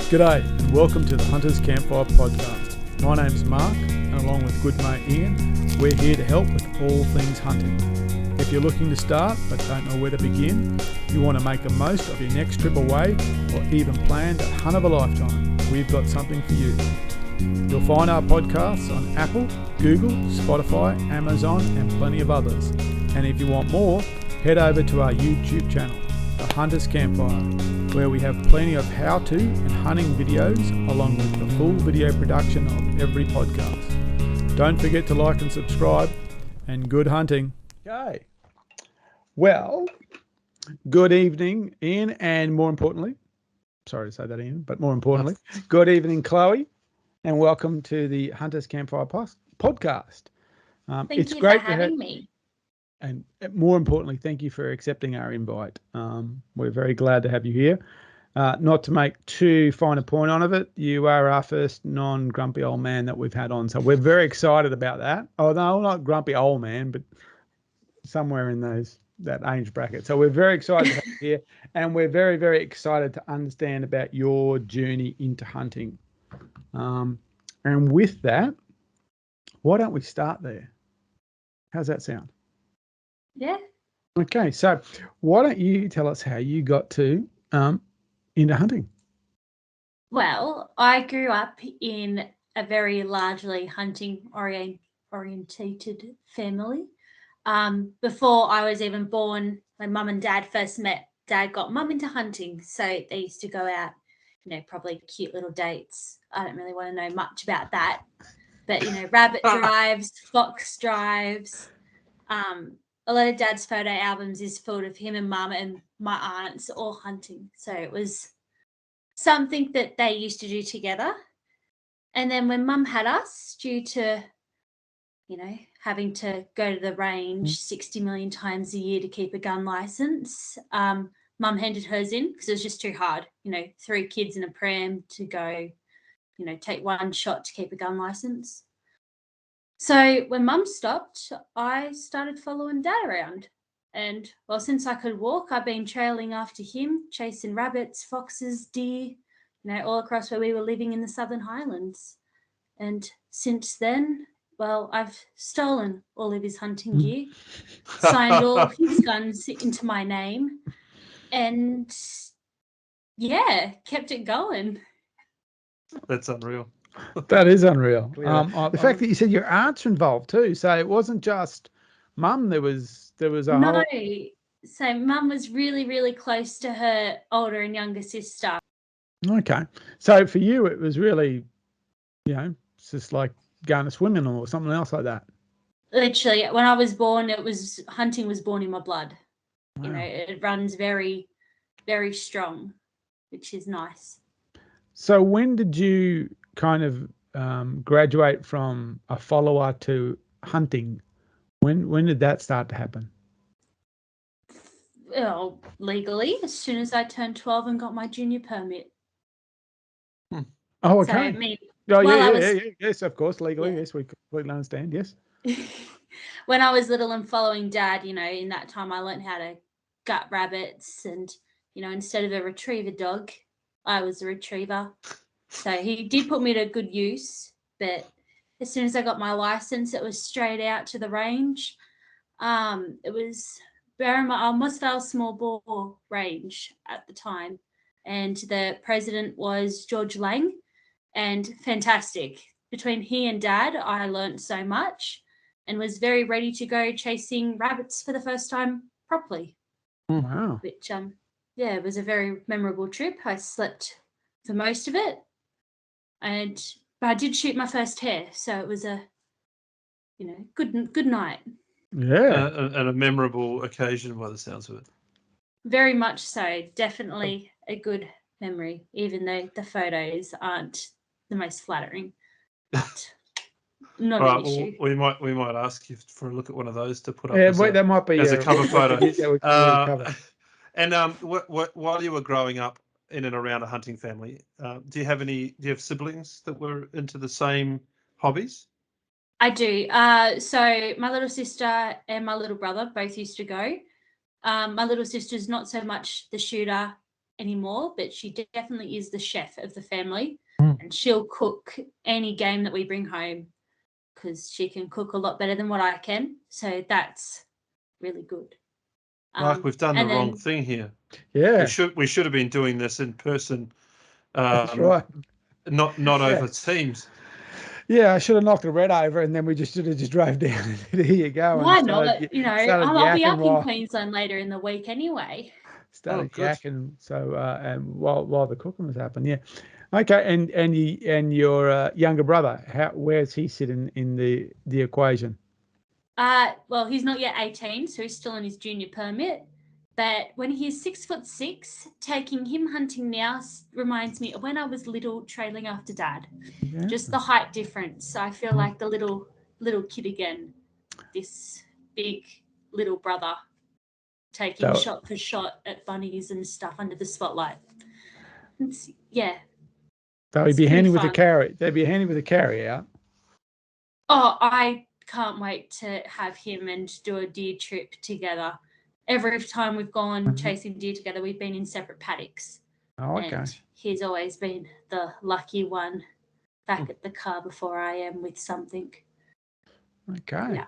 G'day and welcome to the Hunters Campfire Podcast. My name's Mark and along with good mate Ian, we're here to help with all things hunting. If you're looking to start but don't know where to begin, you want to make the most of your next trip away or even plan the hunt of a lifetime, we've got something for you. You'll find our podcasts on Apple, Google, Spotify, Amazon and plenty of others. And if you want more, head over to our YouTube channel, The Hunters Campfire, where we have plenty of how-to and hunting videos along with the full video production of every podcast. Don't forget to like and subscribe, and good hunting. Okay. Well, good evening, Ian, and more importantly, sorry to say that, Ian, but more importantly, good evening, Chloe, and welcome to the Hunters Campfire podcast. Thank you for having me. And more importantly, thank you for accepting our invite. We're very glad to have you here. Not to make too fine a point on it, you are our first non-grumpy old man that we've had on. So we're very excited about that. Oh, no, not grumpy old man, but somewhere in that age bracket. So we're very excited to have you here. And we're very, very excited to understand about your journey into hunting. And with that, why don't we start there? How's that sound? Yeah. Okay, so why don't you tell us how you got to into hunting? Well, I grew up in a very largely hunting orientated family. Before I was even born, my mum and dad first met. Dad got mum into hunting, so they used to go out, probably cute little dates. I don't really want to know much about that, but rabbit drives, fox drives. A lot of Dad's photo albums is full of him and Mum and my aunts all hunting. So it was something that they used to do together. And then when Mum had us, due to, having to go to the range 60 million times a year to keep a gun license, Mum handed hers in because it was just too hard. 3 kids in a pram to go, take one shot to keep a gun license. So when Mum stopped, I started following Dad around. And, well, since I could walk, I've been trailing after him, chasing rabbits, foxes, deer, all across where we were living in the Southern Highlands. And since then, well, I've stolen all of his hunting gear, signed all of his guns into my name, and, yeah, kept it going. That's unreal. That is unreal. The fact that you said your aunts are involved too, so it wasn't just Mum. There was a whole. So Mum was really, really close to her older and younger sister. Okay, so for you, it was really, it's just like going to swimming or something else like that. Literally, when I was born, hunting was born in my blood. Wow. It runs very, very strong, which is nice. So when did you kind of graduate from a follower to hunting? When did that start to happen? Well, legally, as soon as I turned 12 and got my junior permit. Oh, okay. So, yes, of course, legally, yes, we completely understand, yes. When I was little and following Dad, in that time I learned how to gut rabbits and, instead of a retriever dog, I was a retriever. So he did put me to good use, but as soon as I got my license, it was straight out to the range. It was Mosfell Small Bore Range at the time, and the president was George Lang, and fantastic. Between he and Dad, I learned so much and was very ready to go chasing rabbits for the first time properly. Oh, wow. Which, it was a very memorable trip. I slept for most of it. But I did shoot my first hare, so it was a, good night. Yeah. And a memorable occasion by the sounds of it. Very much so. Definitely a good memory, even though the photos aren't the most flattering. But not an issue. Well, we might ask you for a look at one of those to put up that might be as a cover photo. Cover. And while you were growing up in and around a hunting family, do you have siblings that were into the same hobbies? I do. So my little sister and my little brother both used to go. My little sister's not so much the shooter. anymore, but she definitely is the chef of the family, Mm. and she'll cook any game that we bring home because she can cook a lot better than what I can. So that's really good. Mark, we've done the and wrong then- thing here. Yeah, We should have been doing this in person, that's right. not over Teams. Yeah, I should have knocked the red over, and then we just should have just drove down. And here you go. Why and started, not? You know, started I'll be yakking up in while Queensland later in the week anyway. started good. yakking. So and while the cooking was happening, yeah. Okay, and your younger brother, where's he sitting in the equation? Well, he's not yet 18, so he's still on his junior permit. But when he's 6'6", taking him hunting now reminds me of when I was little, trailing after Dad. Yeah. Just the height difference. I feel like the little kid again. This big little brother taking So- shot for shot at bunnies and stuff under the spotlight. Yeah. So he'd It's be pretty handy with a fun. carry. They'd be handy with a carry out. Oh, I can't wait to have him and do a deer trip together. Every time we've gone chasing deer together, we've been in separate paddocks. Oh, okay. And he's always been the lucky one back at the car before I am with something. Okay. Yeah.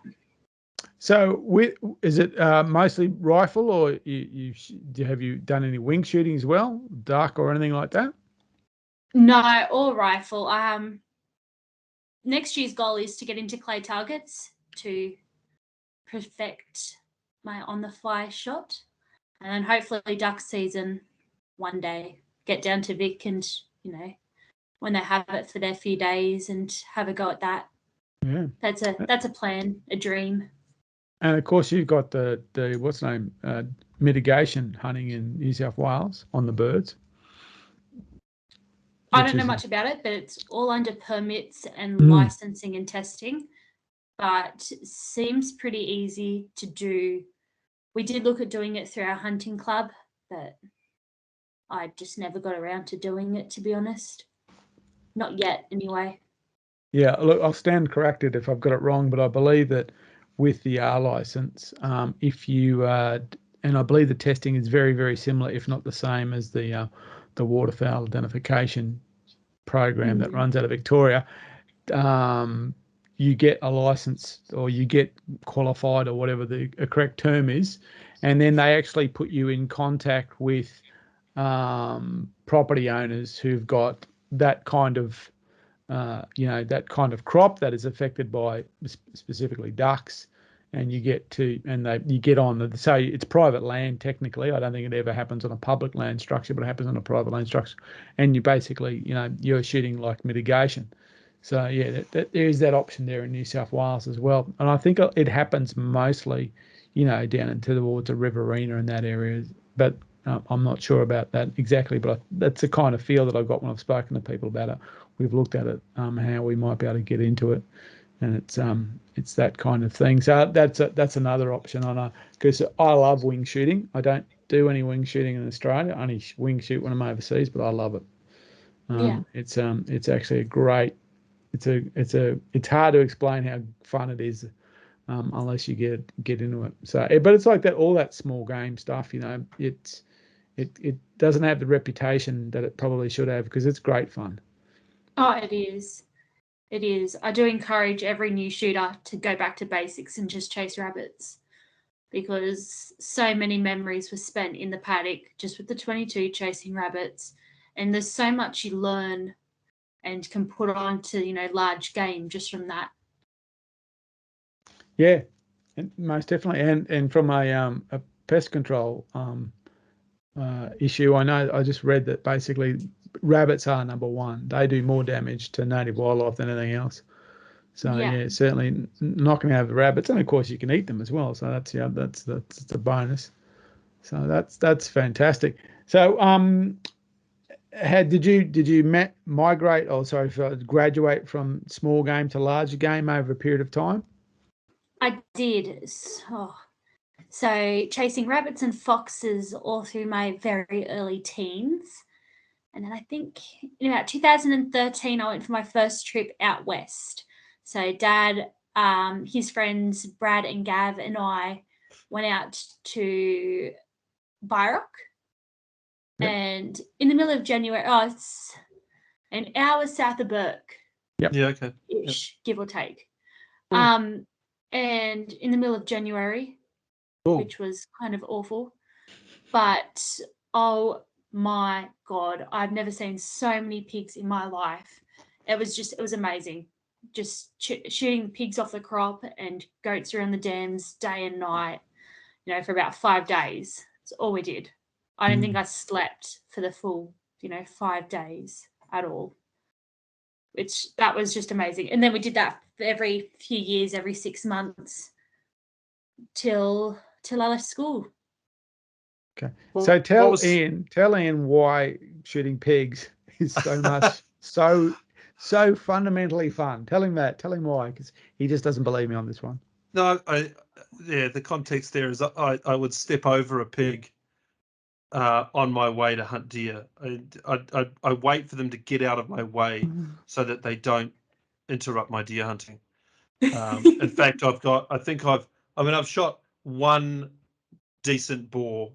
So, is it mostly rifle, or have you done any wing shooting as well, duck or anything like that? No, all rifle. Next year's goal is to get into clay targets to perfect my on-the-fly shot, and then hopefully duck season one day get down to Vic and when they have it for their few days and have a go at that. Yeah, that's a plan, a dream. and of course you've got the what's the name mitigation hunting in New South Wales on the birds. I don't know much about it, but it's all under permits and licensing and testing, but seems pretty easy to do. We did look at doing it through our hunting club, but I just never got around to doing it, to be honest. Not yet, anyway. Yeah, look, I'll stand corrected if I've got it wrong, but I believe that with the R license, if you and I believe the testing is very, very similar, if not the same as the waterfowl identification program that runs out of Victoria. You get a license or you get qualified or whatever the correct term is, and then they actually put you in contact with property owners who've got that kind of that kind of crop that is affected by specifically ducks, and you get on. So it's private land technically. I don't think it ever happens on a public land structure, but it happens on a private land structure, and you basically you're shooting like mitigation. So yeah, there is that option there in New South Wales as well, and I think it happens mostly, down into towards the Riverina and that area, but. I'm not sure about that exactly, but that's the kind of feel that I've got when I've spoken to people about it. We've looked at it, how we might be able to get into it, and it's that kind of thing. So that's another option on because I love wing shooting. I don't do any wing shooting in Australia. I only wing shoot when I'm overseas, but I love it. It's actually a great. It's hard to explain how fun it is. Unless you get into it. So, but it's like that, all that small game stuff, it doesn't have the reputation that it probably should have because it's great fun. Oh, it is. It is. I do encourage every new shooter to go back to basics and just chase rabbits, because so many memories were spent in the paddock just with the 22 chasing rabbits, and there's so much you learn and can put on to, large game just from that. Yeah, most definitely. And from a pest control issue, I just read that basically rabbits are number one. They do more damage to native wildlife than anything else. So yeah, certainly not going to have the rabbits, and of course you can eat them as well. So that's a bonus. So that's fantastic. So did you migrate? Graduate from small game to larger game over a period of time? I did. So chasing rabbits and foxes all through my very early teens. And then I think in about 2013, I went for my first trip out west. So Dad, his friends, Brad and Gav and I went out to Byrock. Yep. And in the middle of January, it's an hour south of Burke. Yep. Yeah, okay. Ish, give or take. Mm. And in the middle of January, Oh, which was kind of awful. But oh my God, I've never seen so many pigs in my life. It was amazing. Just shooting pigs off the crop and goats around the dens day and night, for about 5 days. That's all we did. I don't think I slept for the full, 5 days at all. That was just amazing. And then we did that every few years, every 6 months till I left school. okay. Well, So what tell was- Ian why shooting pigs is so much so fundamentally fun. Tell him that. Tell him why, because he just doesn't believe me on this one. No, the context there is I would step over a pig on my way to hunt deer. I wait for them to get out of my way so that they don't interrupt my deer hunting. In fact, I've shot one decent boar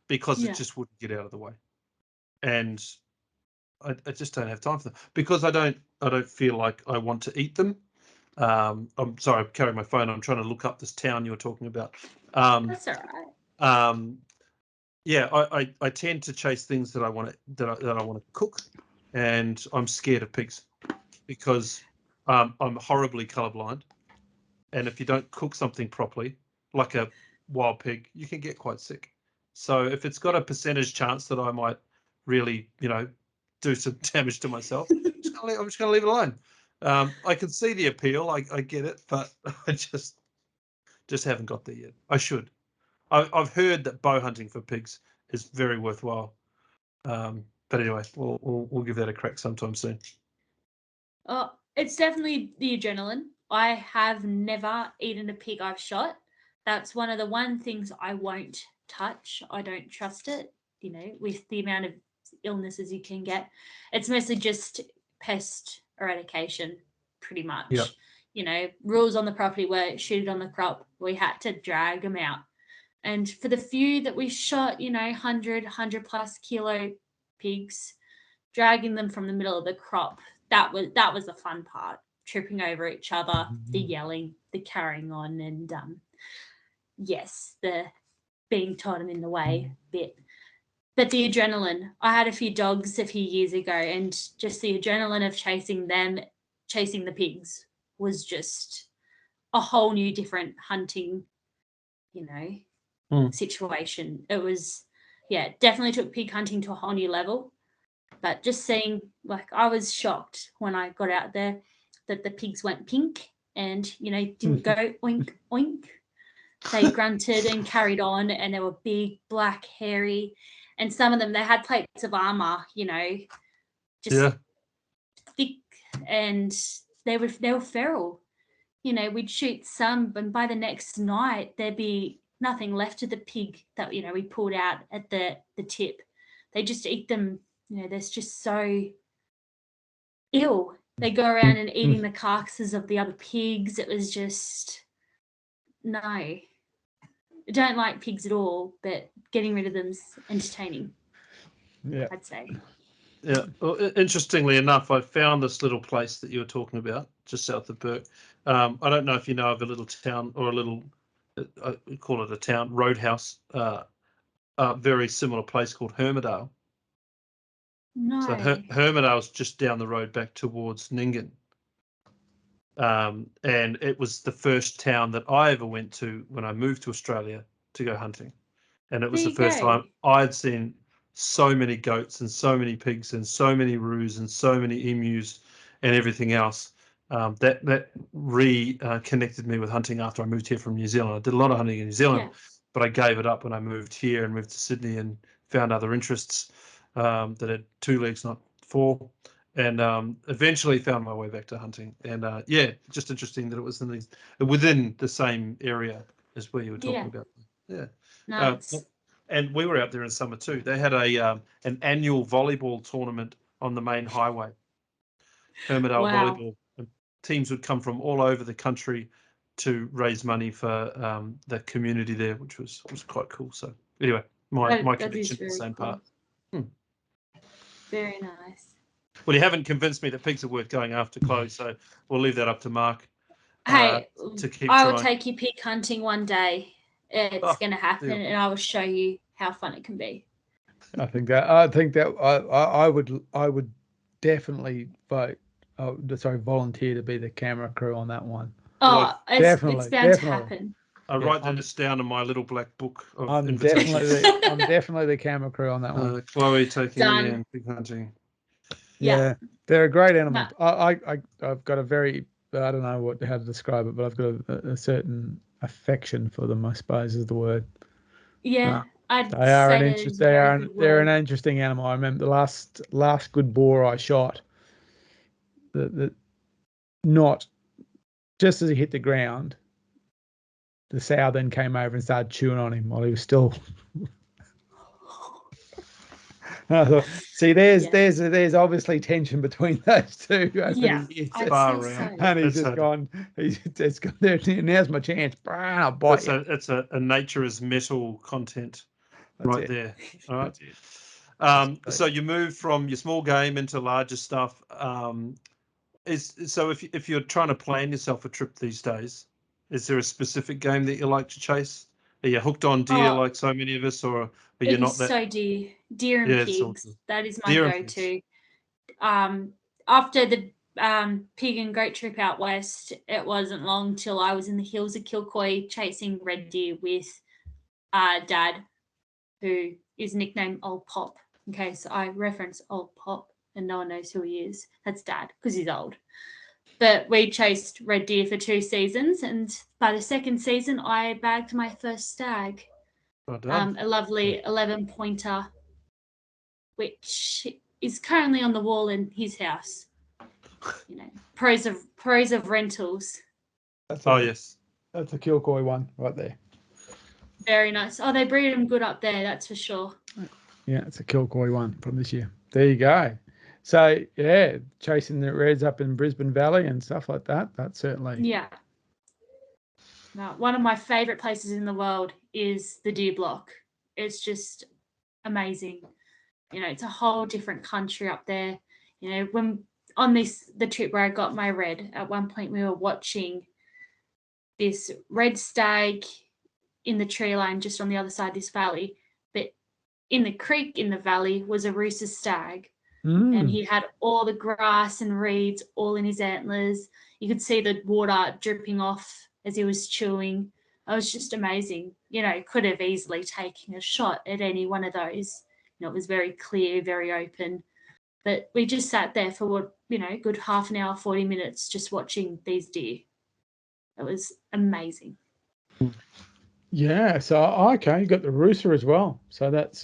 because it just wouldn't get out of the way, and I just don't have time for them because I don't feel like I want to eat them. I'm sorry, I'm carrying my phone. I'm trying to look up this town you were talking about. That's all right. Yeah, I tend to chase things that I want to cook, and I'm scared of pigs because I'm horribly colorblind, and if you don't cook something properly, like a wild pig, you can get quite sick. So if it's got a percentage chance that I might really, do some damage to myself, I'm just gonna leave it alone. I can see the appeal, I get it, but I just haven't got there yet. I should. I've heard that bow hunting for pigs is very worthwhile. But anyway, we'll give that a crack sometime soon. It's definitely the adrenaline. I have never eaten a pig I've shot. That's one of the one things I won't touch. I don't trust it, with the amount of illnesses you can get. It's mostly just pest eradication, pretty much. Yep. Rules on the property were shoot it on the crop. We had to drag them out. And for the few that we shot, 100 plus kilo pigs, dragging them from the middle of the crop, that was the fun part. Tripping over each other, the yelling, the carrying on, and yes, the being totem in the way bit. But the adrenaline. I had a few dogs a few years ago, and just the adrenaline of chasing them, chasing the pigs, was just a whole new different hunting, situation. It was, definitely took pig hunting to a whole new level. But just seeing, I was shocked when I got out there that the pigs went pink and, didn't go oink, oink. They grunted and carried on, and they were big, black, hairy. And some of them, they had plates of armor, just thick, and they were feral. We'd shoot some, and by the next night, there'd be nothing left of the pig that, we pulled out at the tip. They just eat them. They're just so ill. They go around and eating the carcasses of the other pigs. It was just, no. I don't like pigs at all, but getting rid of them's entertaining. Yeah, I'd say. Yeah. Well, interestingly enough, I found this little place that you were talking about just south of Burke. I don't know if you know of a little town or a little, we call it a town, roadhouse, a very similar place called Hermandale. No. So Hermandale's just down the road back towards Nyngan. And it was the first town that I ever went to when I moved to Australia to go hunting. And it was the first time I'd seen so many goats and so many pigs and so many roos and so many emus and everything else. That reconnected me with hunting after I moved here from New Zealand. I did a lot of hunting in New Zealand, but I gave it up when I moved here and moved to Sydney and found other interests that had 2 legs, not 4. And eventually found my way back to hunting. And just interesting that it was within the same area as where you were talking about. Yeah. No, And we were out there in summer too. They had an annual volleyball tournament on the main highway, Hermandale Volleyball. And teams would come from all over the country to raise money for the community there, which was quite cool. So anyway, my connection to the same part. Very nice. Well, you haven't convinced me that pigs are worth going after, Chloe, so we'll leave that up to Mark. Hey, to keep I will trying. take you pig hunting one day. It's going to happen, deal. and I will show you how fun it can be. I think that I would definitely volunteer to be the camera crew on that one. Oh, Well, it's bound to happen. I write this down in my little black book of I'm invitations. definitely the camera crew on that one. Chloe taking Done. me in pig hunting. Yeah. They're a great animal. I've got a very, I don't know how to describe it, but I've got a certain affection for them, I suppose is the word. Yeah, They're an interesting animal. I remember the last good boar I shot. Not just as he hit the ground, the sow then came over and started chewing on him while he was still. See, there's obviously tension between those two. Yeah, And he's just gone. He's gone there. Now's my chance. I'll bite you. It's a nature is metal content. That's there. All right. So you move from your small game into larger stuff. If you're trying to plan yourself a trip these days, is there a specific game that you like to chase? Are you hooked on deer like so many of us, or are you not that? So deer and pigs. Awesome. That is my go-to. After the pig and goat trip out west, it wasn't long till I was in the hills of Kilcoy chasing red deer with Dad, who is nicknamed Old Pop, in case I reference Old Pop and no one knows who he is. That's Dad, because he's old. But we chased red deer for 2 seasons, and by the second season, I bagged my first stag. A lovely 11-pointer, which is currently on the wall in his house. You know, pros of rentals. Yes, that's a Kilcoy one right there. Very nice. Oh, they breed them good up there, that's for sure. Yeah, it's a Kilcoy one from this year. There you go. So yeah, chasing the reds up in Brisbane Valley and stuff like that. That's certainly. Yeah. Now, one of my favourite places in the world is the deer block. It's just amazing. You know, it's a whole different country up there. You know, when on the trip where I got my red, at one point we were watching this red stag in the tree line just on the other side of this valley, but in the creek in the valley was a rooster stag. And he had all the grass and reeds all in his antlers. You could see the water dripping off as he was chewing. It was just amazing. You know, could have easily taken a shot at any one of those. You know, it was very clear, very open. But we just sat there for a good half an hour, 40 minutes just watching these deer. It was amazing. Yeah, so okay, you got the rooster as well. So that's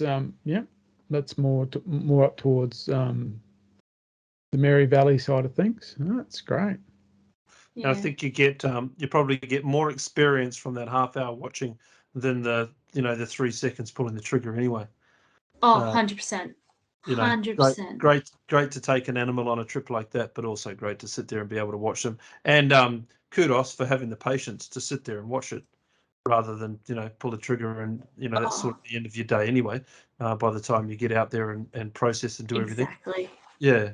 that's more up towards the Mary Valley side of things. Oh, that's great. Yeah. I think you probably get more experience from that half hour watching than the 3 seconds pulling the trigger anyway. Oh, 100%. 100%. Great to take an animal on a trip like that, but also great to sit there and be able to watch them. And kudos for having the patience to sit there and watch it, rather than pull the trigger and that's sort of the end of your day anyway. By the time you get out there and process and do everything. Exactly. Yeah.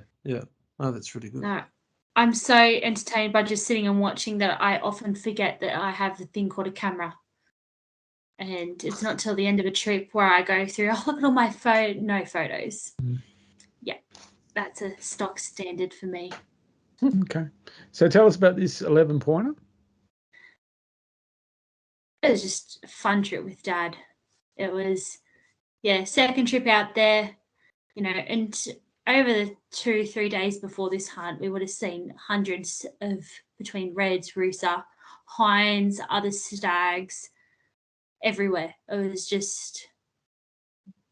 Oh, that's really good. No, I'm so entertained by just sitting and watching that I often forget that I have a thing called a camera. And it's not till the end of a trip where I go through, look at all my no photos. Yeah, that's a stock standard for me. Okay. So tell us about this 11-pointer. It was just a fun trip with Dad. It was, second trip out there, and over the 2-3 days before this hunt, we would have seen hundreds of between reds, rooster, hinds, other stags, everywhere. It was just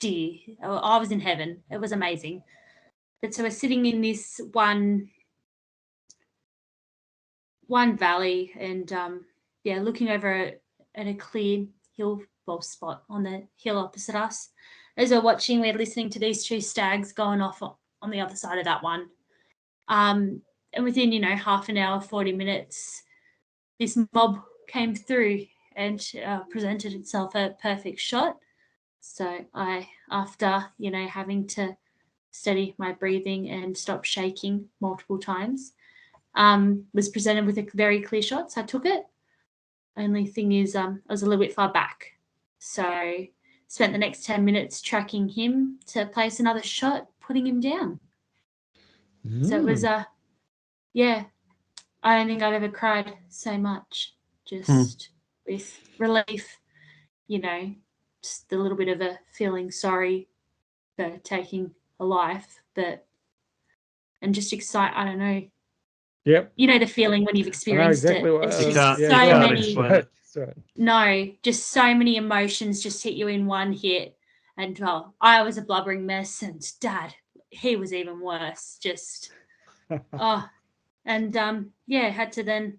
deer. I was in heaven. It was amazing. But so we're sitting in this one valley and looking over at a clear hill spot on the hill opposite us. As we're watching, we're listening to these 2 stags going off on the other side of that one. And within, half an hour, 40 minutes, this mob came through and presented itself a perfect shot. So I after, having to steady my breathing and stop shaking multiple times. Was presented with a very clear shot, so I took it. Only thing is, I was a little bit far back, so spent the next 10 minutes tracking him to place another shot, putting him down. So it was I don't think I've ever cried so much, just with relief, just a little bit of a feeling sorry for taking a life, and just excited. I don't know. Yep. You know the feeling when you've experienced exactly it. What, it's you just can't explain it. Sorry. No, just so many emotions just hit you in one hit. And I was a blubbering mess, and Dad, he was even worse. Just had to then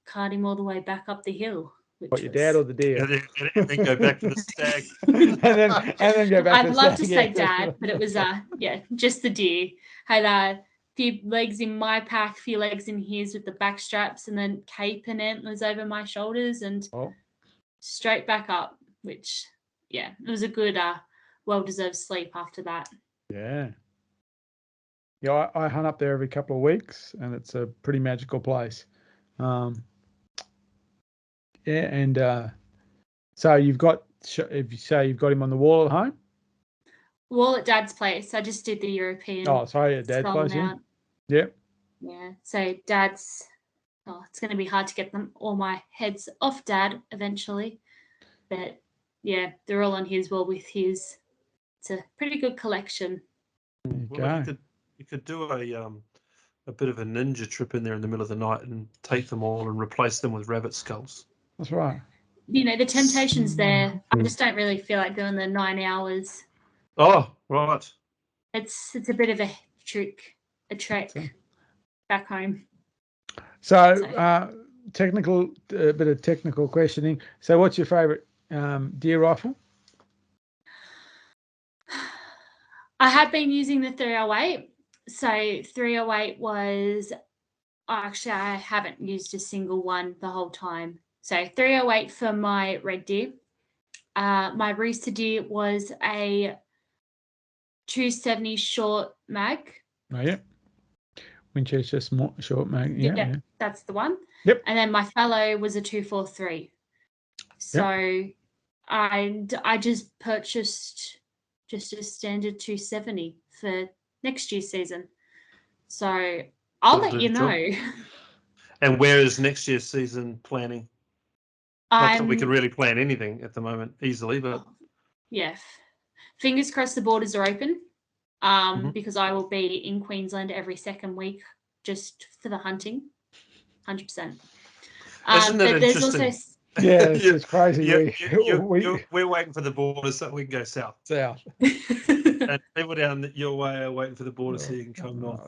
cart him all the way back up the hill. What, your dad or the deer? And then go back to the stag. and then go back. I'd love to say Dad, but it was just the deer. Had a few legs in my pack, few legs in his with the back straps, and then cape and antlers over my shoulders, and straight back up. Which, it was a good, well-deserved sleep after that. Yeah. Yeah, I hunt up there every couple of weeks, and it's a pretty magical place. So you've got, if you say you've got him on the wall at home? Wall at Dad's place. I just did the European. Oh, sorry, at Dad's place. Yep. Yeah. So Dad's. It's going to be hard to get them all my heads off Dad eventually, but they're all on his wall with his. It's a pretty good collection. Well, you could do a bit of a ninja trip in there in the middle of the night and take them all and replace them with rabbit skulls. That's right. The temptation's there. I just don't really feel like doing the 9 hours. Oh, right. It's a bit of a trek back home. So a bit of technical questioning. So what's your favourite deer rifle? I have been using the 308. So 308 was, actually I haven't used a single one the whole time. So 308 for my red deer. My rooster deer was a 270 short mag. Oh, yeah. Winchester short mag. Yeah. That's the one. Yep. And then my fallow was a 243. So I just purchased just a standard 270 for next year's season. So I'll let you know. And where is next year's season planning? Not that we can really plan anything at the moment easily, but fingers crossed the borders are open. Because I will be in Queensland every second week just for the hunting, 100%. Isn't that but interesting? There's also it's crazy. We're waiting for the border so we can go south. And people down your way are waiting for the border so you can come north.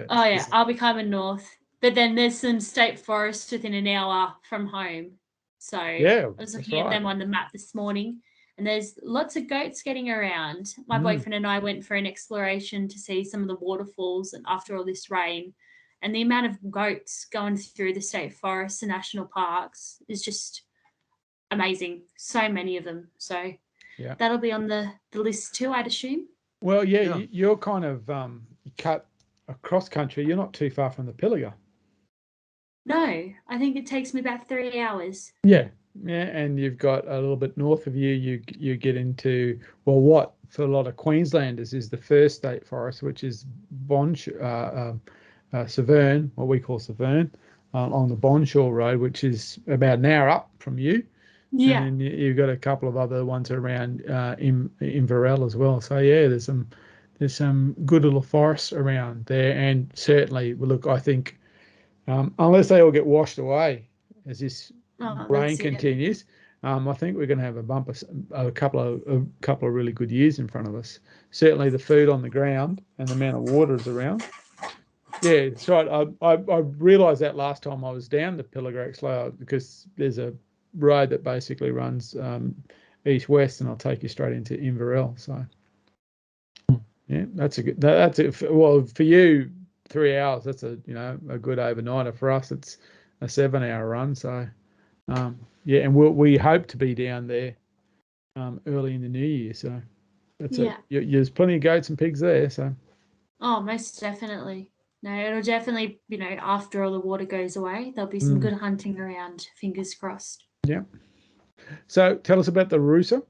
I'll be coming north. But then there's some state forests within an hour from home. So I was looking at them on the map this morning, and there's lots of goats getting around. My boyfriend and I went for an exploration to see some of the waterfalls, and after all this rain, and the amount of goats going through the state forests and national parks is just amazing. So many of them. So that'll be on the list too, I'd assume. Well, you're kind of cut across country. You're not too far from the Pilliga. No, I think it takes me about 3 hours. Yeah, and you've got a little bit north of you. You get into what for a lot of Queenslanders is the first state forest, which is Severn, what we call Severn, on the Bonshore Road, which is about an hour up from you. Yeah, and you've got a couple of other ones around Inverell as well. So there's some good little forests around there, and certainly, look, I think. Unless they all get washed away as this rain continues, I think we're going to have a couple of really good years in front of us. Certainly, the food on the ground and the amount of water is around. Yeah, that's right. I realised that last time I was down the Pilliga Slough, because there's a road that basically runs east-west, and I'll take you straight into Inverell. So, that's it. Well, for you. 3 hours, that's a good overnighter. For us, it's a 7-hour run. So and we hope to be down there early in the new year. So That's Yeah. it. There's plenty of goats and pigs there, so. Oh, most definitely. No, it'll definitely, after all the water goes away, there'll be some good hunting around, fingers crossed. Yeah. So tell us about the Roosa.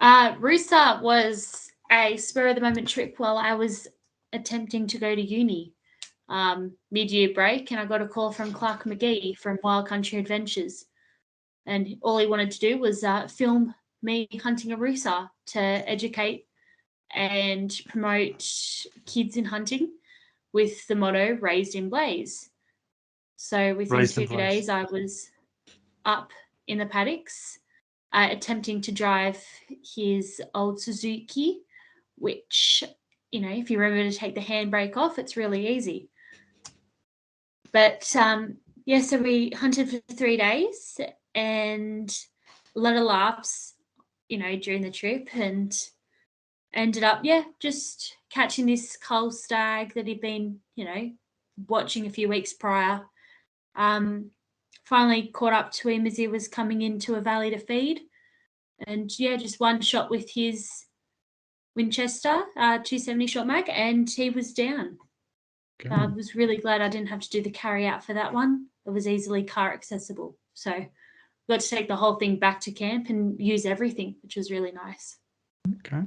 Roosa was a spur-of-the-moment trip while I was attempting to go to uni mid-year break, and I got a call from Clark McGee from Wild Country Adventures. And all he wanted to do was film me hunting a Roosa to educate and promote kids in hunting with the motto Raised in Blaze. So within 2 days, I was up in the paddocks attempting to drive his old Suzuki, which, if you remember to take the handbrake off, it's really easy. But so we hunted for 3 days and a lot of laughs, during the trip, and ended up, just catching this cull stag that he'd been, watching a few weeks prior. Finally caught up to him as he was coming into a valley to feed. And, just one shot with his Winchester 270 shot mag, and he was down. I was really glad I didn't have to do the carry out for that one. It was easily car accessible. So got to take the whole thing back to camp and use everything, which was really nice. Okay.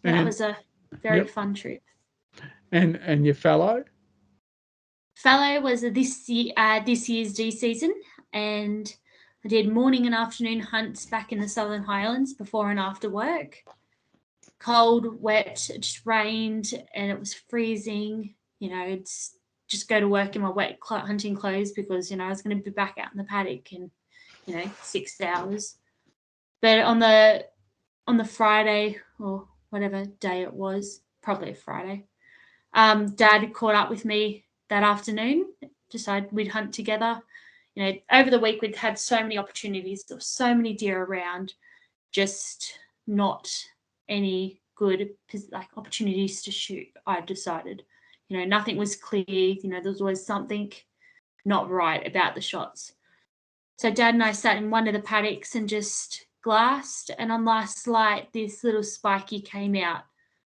That was a very fun trip. And your fallow? Fallow was this year's D season, and I did morning and afternoon hunts back in the Southern Highlands before and after work. Cold, wet, it just rained and it was freezing. It's just go to work in my wet hunting clothes because, I was going to be back out in the paddock in, 6 hours. But on the Friday or whatever day it was, probably a Friday, Dad caught up with me that afternoon, decided we'd hunt together. Over the week we'd had so many opportunities, there were so many deer around, just not any good opportunities to shoot. I decided, nothing was clear. There was always something not right about the shots. So Dad and I sat in one of the paddocks and just glassed, and on last light this little spiky came out,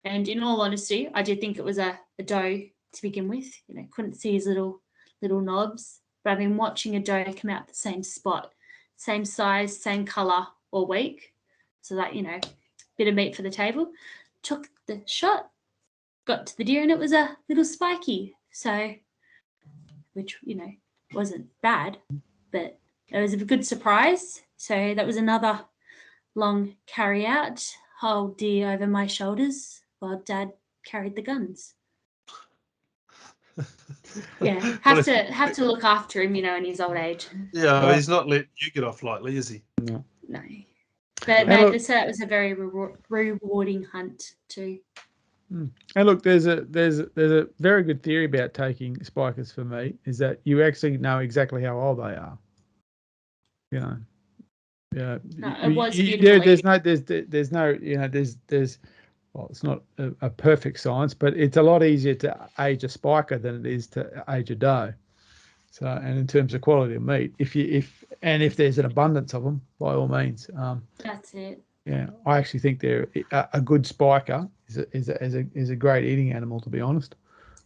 and in all honesty I did think it was a doe to begin with. Couldn't see his little knobs, but I've been watching a doe come out the same spot, same size, same colour all week, so that bit of meat for the table. Took the shot, got to the deer, and it was a little spiky, so which wasn't bad, but it was a good surprise. So that was another long carry out, whole deer over my shoulders while Dad carried the guns. Yeah, have to look after him, in his old age. Yeah, he's not letting you get off lightly, is he? No. But no, that was a very rewarding hunt too. And look, there's a very good theory about taking spikers for meat, is that you actually know exactly how old they are. Yeah. It was beautiful. There's no, well, it's not a perfect science, but it's a lot easier to age a spiker than it is to age a doe. So, and in terms of quality of meat, if there's an abundance of them, by all means. That's it. Yeah, I actually think they're a good spiker is a great eating animal, to be honest.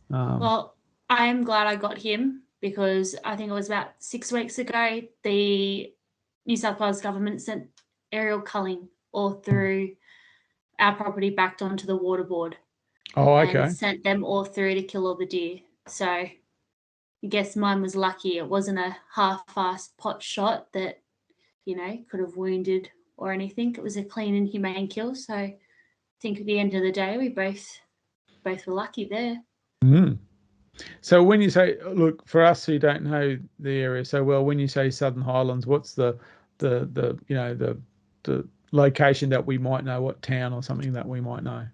Well, I am glad I got him, because I think it was about 6 weeks ago, the New South Wales government sent aerial culling all through our property backed onto the water board. Oh, okay. And sent them all through to kill all the deer. So I guess mine was lucky. It wasn't a half-assed pot shot that, could have wounded or anything. It was a clean and humane kill. So I think at the end of the day, we both were lucky there. Mm. So when you say, look, for us who don't know the area so well, when you say Southern Highlands, what's the location that we might know, what town or something that we might know?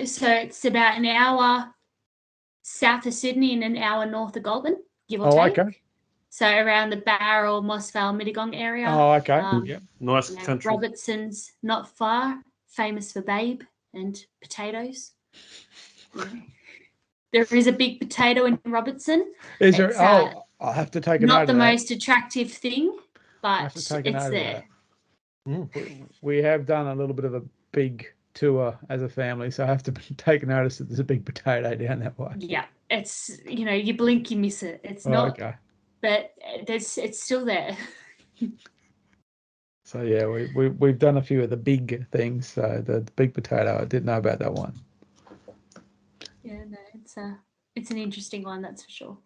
So it's about an hour south of Sydney and an hour north of Goulburn, give or take. Okay. So around the Barrel, Mossvale, Mittagong area. Oh, okay. Yeah, nice country. Robertson's not far, famous for Babe and potatoes. There is a big potato in Robertson. Is there? I'll have to take a note of that. Not the most attractive thing, but it's there. We have done a little bit of a big tour as a family, so I have to take notice that there's a big potato down that way. Yeah, it's, you blink, you miss it. It's Oh, not, okay. but it's still there. So yeah, we've done a few of the big things. So the big potato, I didn't know about that one. Yeah, no, it's an interesting one, that's for sure.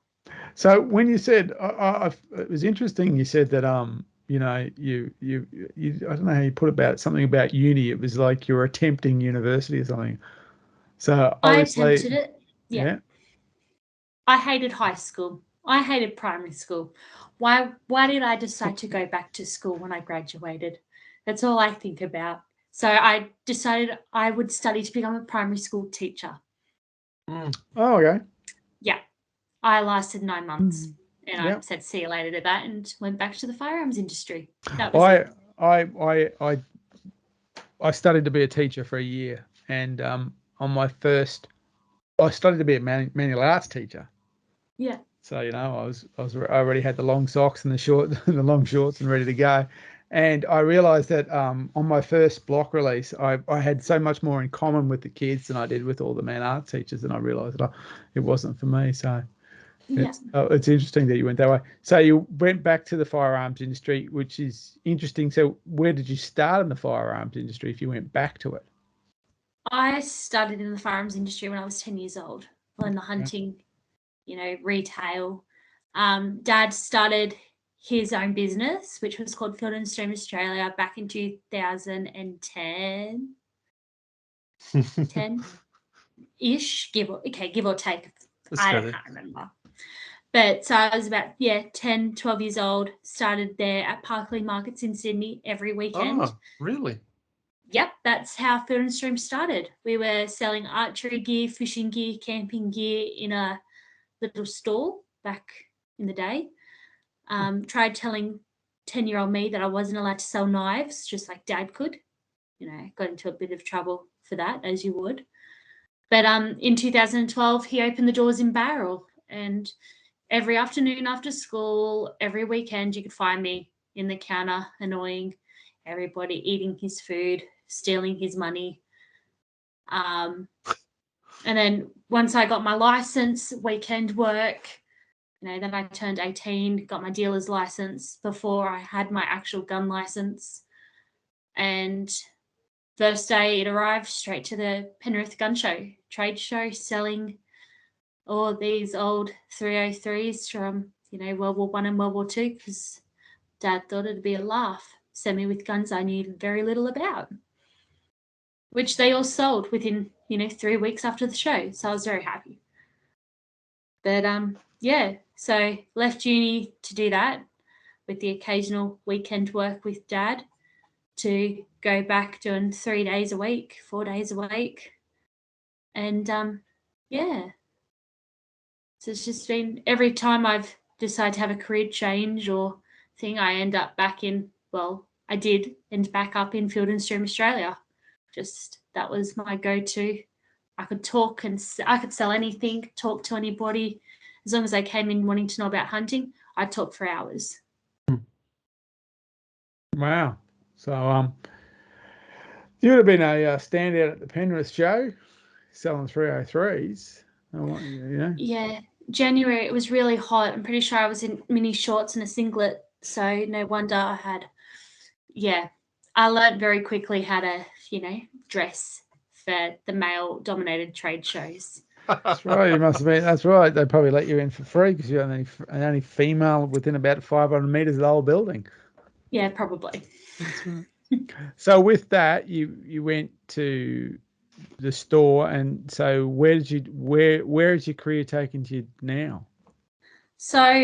So when you said, it was interesting. You said that you I don't know how you put about something about uni. It was like you're attempting university or something. So I obviously, attempted it. Yeah. I hated high school. I hated primary school. Why did I decide to go back to school when I graduated? That's all I think about. So I decided I would study to become a primary school teacher. Oh, okay. Yeah. I lasted 9 months and Yeah. I said see you later to that and went back to the firearms industry. That was it. I studied to be a teacher for a year, and on my first, I studied to be a manual arts teacher. Yeah. So I already had the long socks and the long shorts and ready to go, and I realised that on my first block release, I had so much more in common with the kids than I did with all the man art teachers, and I realised that it wasn't for me. So Yeah. it's interesting that you went that way. So you went back to the firearms industry, which is interesting. So where did you start in the firearms industry if you went back to it? I started in the firearms industry when I was 10 years old, in the hunting, retail. Dad started his own business, which was called Field and Stream Australia, back in 2010. 10-ish, give or take. I can't remember. But so I was about 10, 12 years old, started there at Parkley Markets in Sydney every weekend. Oh, really? Yep, that's how Field and Stream started. We were selling archery gear, fishing gear, camping gear in a little stall back in the day. Tried telling 10-year-old me that I wasn't allowed to sell knives, just like Dad could. Got into a bit of trouble for that, as you would. But in 2012, he opened the doors in Barrel, and every afternoon after school, every weekend, you could find me in the counter, annoying everybody, eating his food, stealing his money. And then once I got my license, weekend work, then I turned 18, got my dealer's license before I had my actual gun license. And first day it arrived straight to the Penrith Gun Show, trade show, selling all these old 303s from, World War I and World War II, because Dad thought it'd be a laugh, send me with guns I knew very little about, which they all sold within, 3 weeks after the show. So I was very happy. But so left uni to do that, with the occasional weekend work with Dad, to go back doing 3 days a week, 4 days a week. And so it's just been, every time I've decided to have a career change or thing, I end up back in, I did end back up in Field and Stream Australia. Just, that was my go-to. I could talk and I could sell anything, talk to anybody. As long as they came in wanting to know about hunting, I'd talk for hours. Wow. So you would have been a standout at the Penrith show, selling 303s. Yeah, January, it was really hot. I'm pretty sure I was in mini shorts and a singlet, so no wonder I had. I learned very quickly how to, dress for the male-dominated trade shows. That's right. You must have been. That's right. They probably let you in for free because you're the only female within about 500 meters of the whole building. Yeah, probably. That's right. So with that, you went to the store, and so where is your career taken to now? So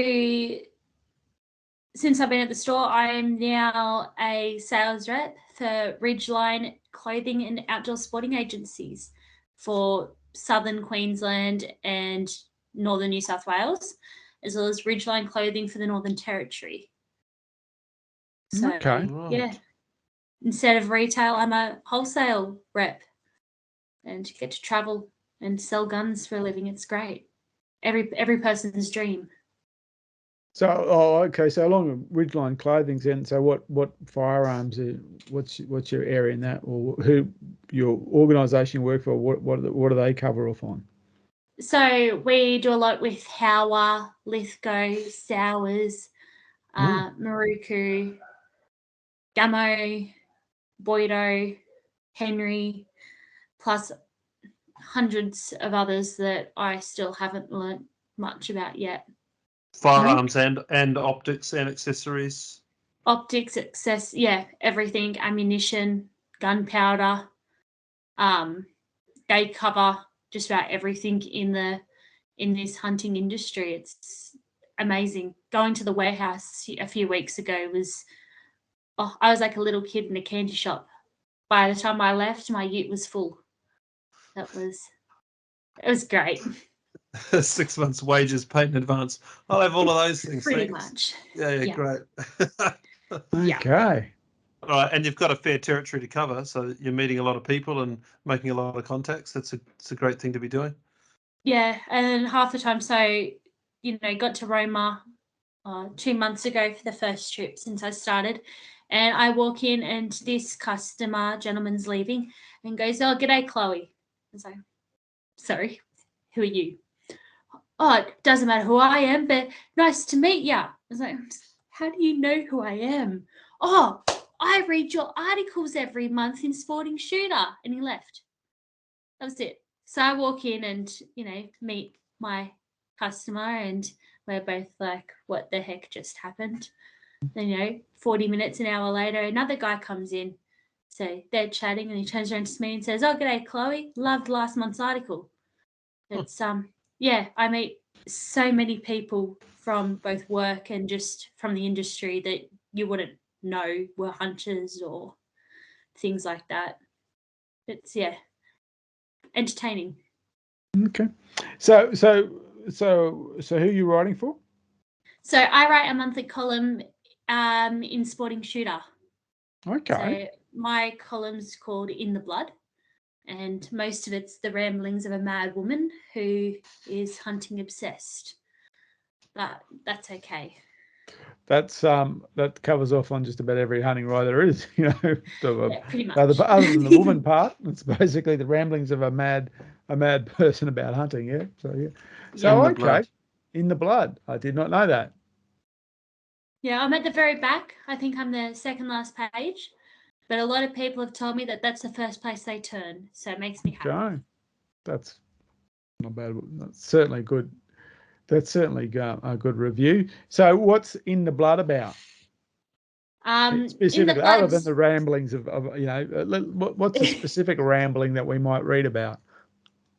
since I've been at the store, I am now a sales rep for Ridgeline Clothing and Outdoor Sporting Agencies for Southern Queensland and Northern New South Wales, as well as Ridgeline Clothing for the Northern Territory. So, Okay. yeah, instead of retail, I'm a wholesale rep and get to travel and sell guns for a living. It's great. Every person's dream. So, okay. So along Ridgeline Clothing, then. So what firearms? What's your area in that, or who your organisation you work for? What do they cover off on? So we do a lot with Howa, Lithgow, Sowers, Maruku, Gamo, Boydo, Henry, plus hundreds of others that I still haven't learnt much about yet. Firearms and optics and accessories. Optics, everything, ammunition, gunpowder, gate cover, just about everything in this hunting industry. It's amazing. Going to the warehouse a few weeks ago I was like a little kid in a candy shop. By the time I left, my ute was full. It was great. 6 months' wages paid in advance. I'll have all of those things. Pretty much. Yeah, great. Okay. All right, and you've got a fair territory to cover, so you're meeting a lot of people and making a lot of contacts. It's a great thing to be doing. Yeah, and half the time, so got to Roma 2 months ago for the first trip since I started, and I walk in and this gentleman's leaving and goes, "Oh, g'day, Chloe." I was like, "Sorry, who are you?" "Oh, it doesn't matter who I am, but nice to meet ya." I was like, "How do you know who I am?" "Oh, I read your articles every month in Sporting Shooter." And he left. That was it. So I walk in and, meet my customer and we're both like, what the heck just happened? Then, 40 minutes, an hour later, another guy comes in. So they're chatting and he turns around to me and says, "Oh, g'day, Chloe. Loved last month's article." It's, I meet so many people from both work and just from the industry that you wouldn't know were hunters or things like that. It's, entertaining. Okay. So who are you writing for? So I write a monthly column in Sporting Shooter. Okay. So my column's called In the Blood, and most of it's the ramblings of a mad woman who is hunting obsessed. But that's okay. That covers off on just about every hunting writer there is, Pretty much. Other than the woman part, it's basically the ramblings of a mad person about hunting. Yeah. So yeah. So okay. In the Blood. I did not know that. Yeah, I'm at the very back. I think I'm the second last page. But a lot of people have told me that that's the first place they turn. So it makes me happy. Okay. That's not bad. That's certainly good. That's certainly a good review. So what's In the Blood about? Specifically, other than the ramblings of what's a specific rambling that we might read about?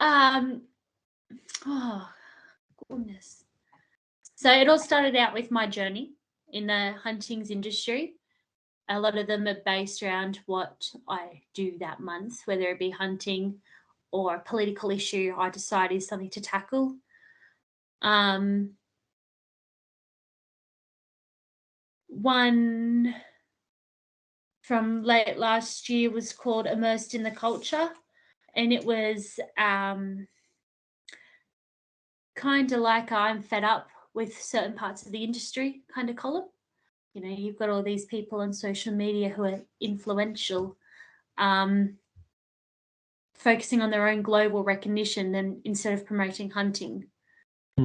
Oh, goodness. So it all started out with my journey in the huntings industry. A lot of them are based around what I do that month, whether it be hunting or a political issue I decide is something to tackle. One from late last year was called Immersed in the Culture, and it was kind of like I'm fed up with certain parts of the industry kind of column. You've got all these people on social media who are influential, focusing on their own global recognition then instead of promoting hunting.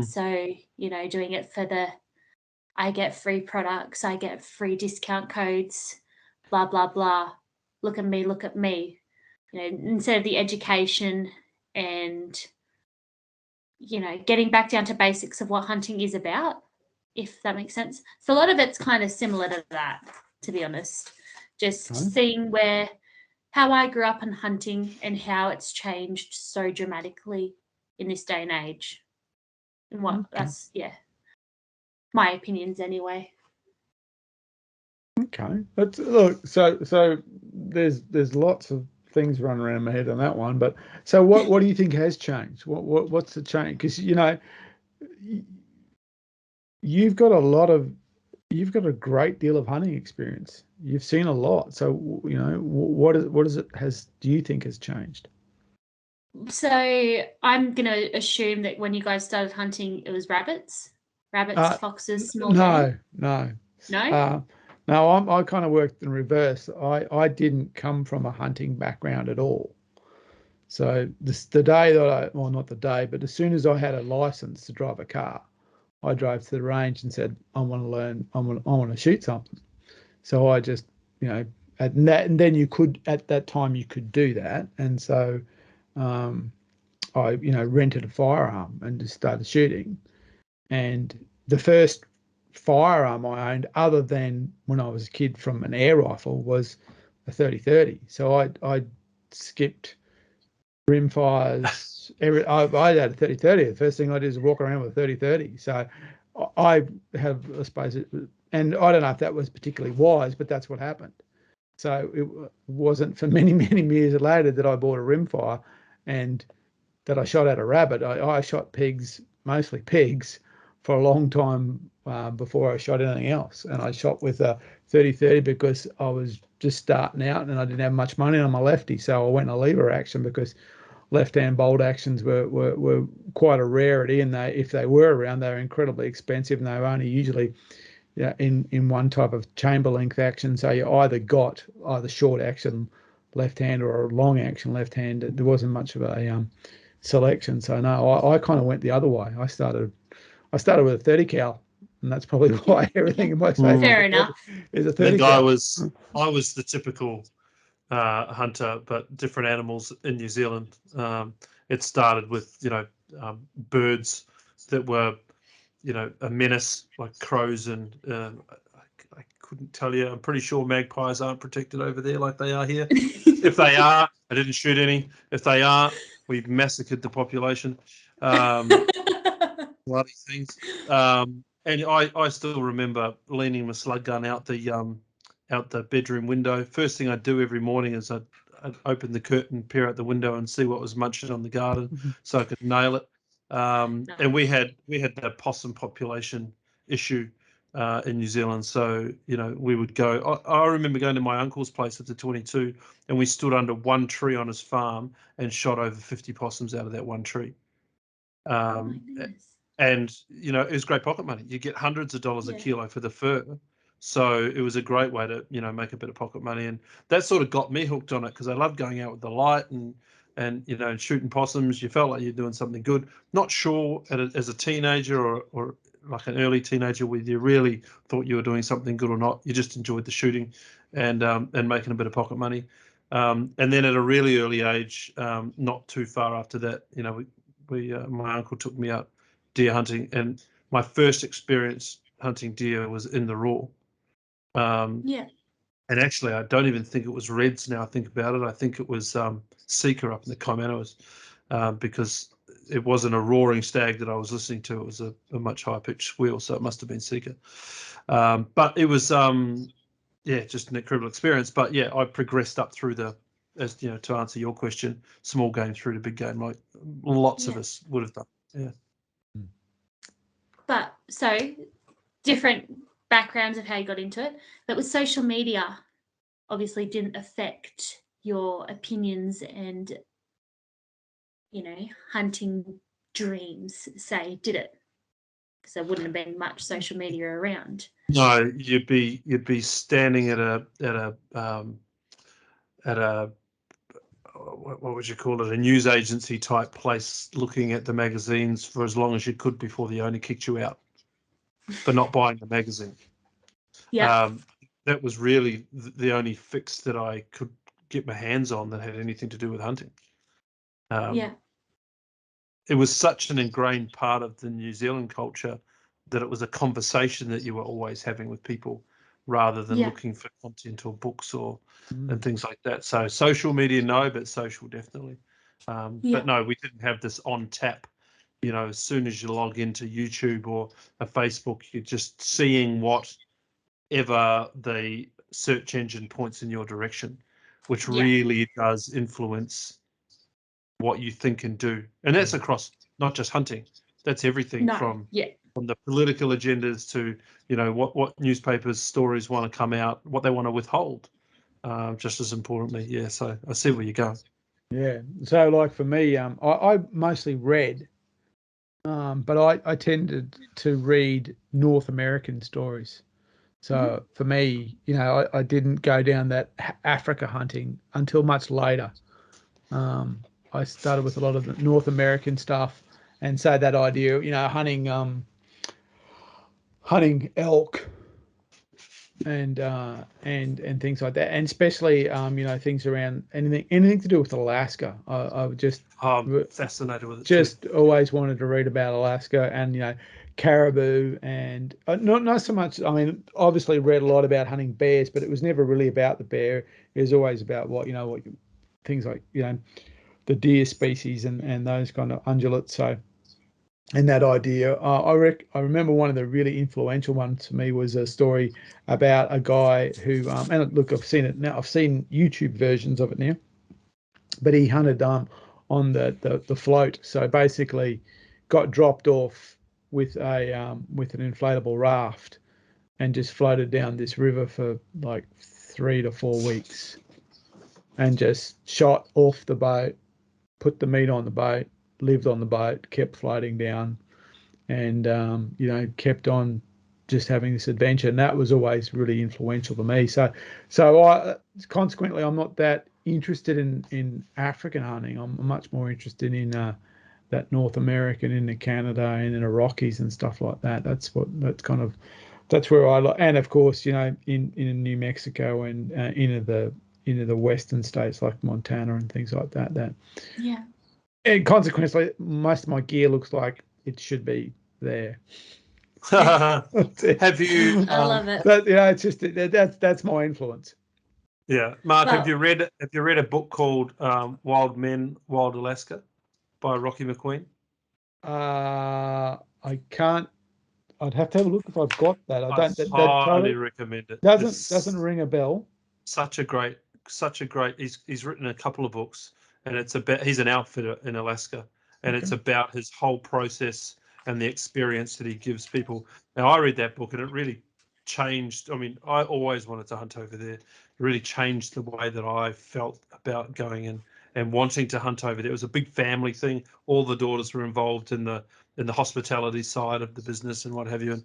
So, doing it for I get free products, I get free discount codes, blah, blah, blah. Look at me. Instead of the education and, getting back down to basics of what hunting is about, if that makes sense. So a lot of it's kind of similar to that, to be honest. Just seeing how I grew up in hunting and how it's changed so dramatically in this day and age. And that's my opinions anyway. Okay. Look, so there's lots of things running around my head on that one, but so what do you think has changed? What's the change? Because you've got a great deal of hunting experience. You've seen a lot. So do you think has changed? So I'm gonna assume that when you guys started hunting, it was rabbits. Rabbits, foxes, small game? No. No? No, I kind of worked in reverse. I didn't come from a hunting background at all. So the day that not the day, but as soon as I had a license to drive a car, I drove to the range and said, I want to learn, I want to shoot something. So I just, and then you could, at that time you could do that. And so I, rented a firearm and just started shooting. And the first firearm I owned, other than when I was a kid from an air rifle, was a 30-30. So I skipped rimfires. I had a 30-30. The first thing I did is walk around with a 30-30. So I have, I suppose, and I don't know if that was particularly wise, but that's what happened. So it wasn't for many, many years later that I bought a rimfire and that I shot at a rabbit. I shot pigs, mostly pigs, for a long time before I shot anything else. And I shot with a 30-30 because I was just starting out and I didn't have much money on my lefty. So I went a lever action because left-hand bolt actions were quite a rarity, and if they were around, they were incredibly expensive, and they were only usually in one type of chamber length action. So you either short action left hand or a long action left hand. There wasn't much of a selection. So no, I kind of went the other way. I started with a 30 cal, and that's probably why everything in my safe Fair enough. is a 30 I think cal. I was the typical hunter, but different animals in New Zealand. It started with birds that were a menace, like crows, and I couldn't tell you. I'm pretty sure magpies aren't protected over there like they are here. If they are, I didn't shoot any. If they aren't, we've massacred the population. Bloody things. And I still remember leaning my slug gun out the bedroom window. First thing I'd do every morning is I'd open the curtain, peer out the window, and see what was munching on the garden, so I could nail it. And we had the possum population issue in New Zealand, so we would go. I remember going to my uncle's place at the 22, and we stood under one tree on his farm and shot over 50 possums out of that one tree. And it was great pocket money. You get hundreds of dollars a kilo for the fur, so it was a great way to make a bit of pocket money, and that sort of got me hooked on it because I loved going out with the light and shooting possums. You felt like you're doing something good. Not sure as a teenager or like an early teenager whether you really thought you were doing something good or not. You just enjoyed the shooting and making a bit of pocket money. And then at a really early age, not too far after that, my uncle took me out deer hunting, and my first experience hunting deer was in the raw. And actually, I don't even think it was reds now I think about it. I think it was Seeker up in the Kaimanas, because it wasn't a roaring stag that I was listening to. It was a much higher pitched squeal, so it must have been Seeker. But it was just an incredible experience. But yeah, I progressed up through to answer your question, small game through to big game, like lots of us would have done. Yeah. But so different backgrounds of how you got into it, but with social media, obviously didn't affect your opinions and hunting dreams, say, did it? Because there wouldn't have been much social media around. No, you'd be standing at a what would you call it, a news agency type place, looking at the magazines for as long as you could before the owner kicked you out for not buying the magazine. That was really the only fix that I could get my hands on that had anything to do with hunting. It was such an ingrained part of the New Zealand culture that it was a conversation that you were always having with people rather than looking for content or books and things like that. So social media, no, but social definitely. But no, we didn't have this on tap. As soon as you log into YouTube or a Facebook, you're just seeing whatever the search engine points in your direction, which really does influence what you think and do. And that's across not just hunting. That's everything from the political agendas to, what newspapers stories want to come out, what they want to withhold, just as importantly. Yeah, so I see where you're going. Yeah. So like for me, I mostly read But I tended to read North American stories. So for me, I didn't go down that Africa hunting until much later. I started with a lot of the North American stuff, and so that idea, hunting elk and things like that, and especially things around anything to do with Alaska. I would just fascinated with it. Just always wanted to read about Alaska and caribou, and not so much. I mean, obviously read a lot about hunting bears, but it was never really about the bear. It was always about things like the deer species and those kind of ungulates. So, and that idea, I remember one of the really influential ones to me was a story about a guy who, and look, I've seen it now. I've seen YouTube versions of it now, but he hunted on the float. So basically, got dropped off with with an inflatable raft, and just floated down this river for like 3 to 4 weeks, and just shot off the boat, put the meat on the boat, lived on the boat, kept floating down, and kept on just having this adventure. And that was always really influential to me. So I consequently, I'm not that interested in African hunting. I'm much more interested in that North American, into Canada and in the Rockies and stuff like that. That's where I like. And of course, in New Mexico and into the western states like Montana and things like that. Yeah. And consequently, most of my gear looks like it should be there. Have you? I love it. But it's just that's my influence. Yeah, Mark, Well, have you read a book called Wild Men, Wild Alaska by Rocky McQueen? I can't. I'd have to have a look if I've got that. I don't. That highly recommend it. Doesn't ring a bell. Such a great. He's written a couple of books, and it's about, he's an outfitter in Alaska, and it's about his whole process and the experience that he gives people. Now, I read that book, and it really changed. I mean, I always wanted to hunt over there. It really changed the way that I felt about going in and wanting to hunt over there. It was a big family thing. All the daughters were involved in the hospitality side of the business and what have you. And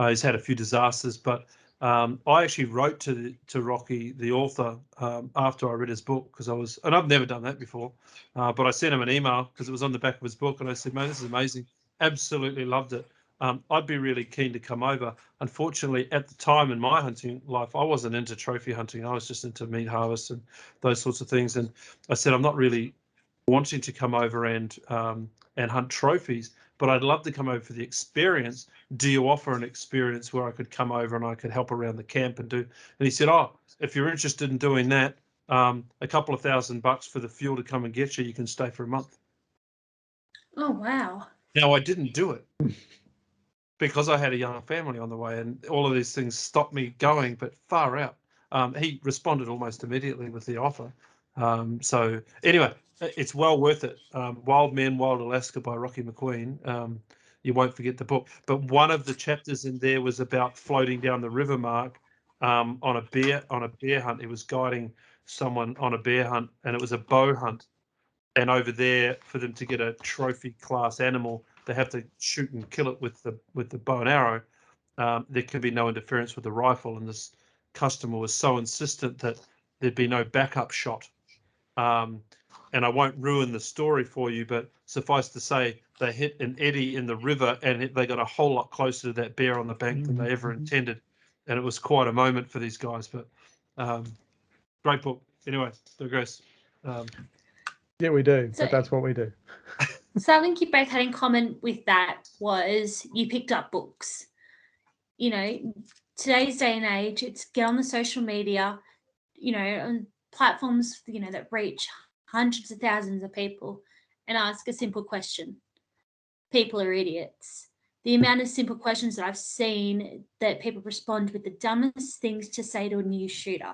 he's had a few disasters, but I actually wrote to Rocky, the author, after I read his book, and I've never done that before, but I sent him an email because it was on the back of his book, and I said, "Man, this is amazing. Absolutely loved it. I'd be really keen to come over." Unfortunately, at the time in my hunting life, I wasn't into trophy hunting. I was just into meat harvest and those sorts of things. And I said, I'm not really wanting to come over and hunt trophies, but I'd love to come over for the experience. Do you offer an experience where I could come over and I could help around the camp and do? And he said, "Oh, if you're interested in doing that, a couple of $1,000 for the fuel to come and get you, you can stay for a month." Oh, wow. Now, I didn't do it because I had a young family on the way, and all of these things stopped me going, but far out. He responded almost immediately with the offer. So anyway, it's well worth it. Wild Men, Wild Alaska by Rocky McQueen. You won't forget the book. But one of the chapters in there was about floating down the river, Mark, on a bear hunt. He was guiding someone on a bear hunt, and it was a bow hunt. And over there, for them to get a trophy class animal, they have to shoot and kill it with the bow and arrow. There can be no interference with the rifle, and this customer was so insistent that there'd be no backup shot. And I won't ruin the story for you, but suffice to say, they hit an eddy in the river, and they got a whole lot closer to that bear on the bank than they ever intended. And it was quite a moment for these guys. But great book. Anyway, digress. Yeah, we do. But that's what we do. Something you both had in common with that was you picked up books. Today's day and age, it's get on the social media, on platforms, that reach hundreds of thousands of people, and ask a simple question. People are idiots. The amount of simple questions that I've seen that people respond with the dumbest things to say to a new shooter.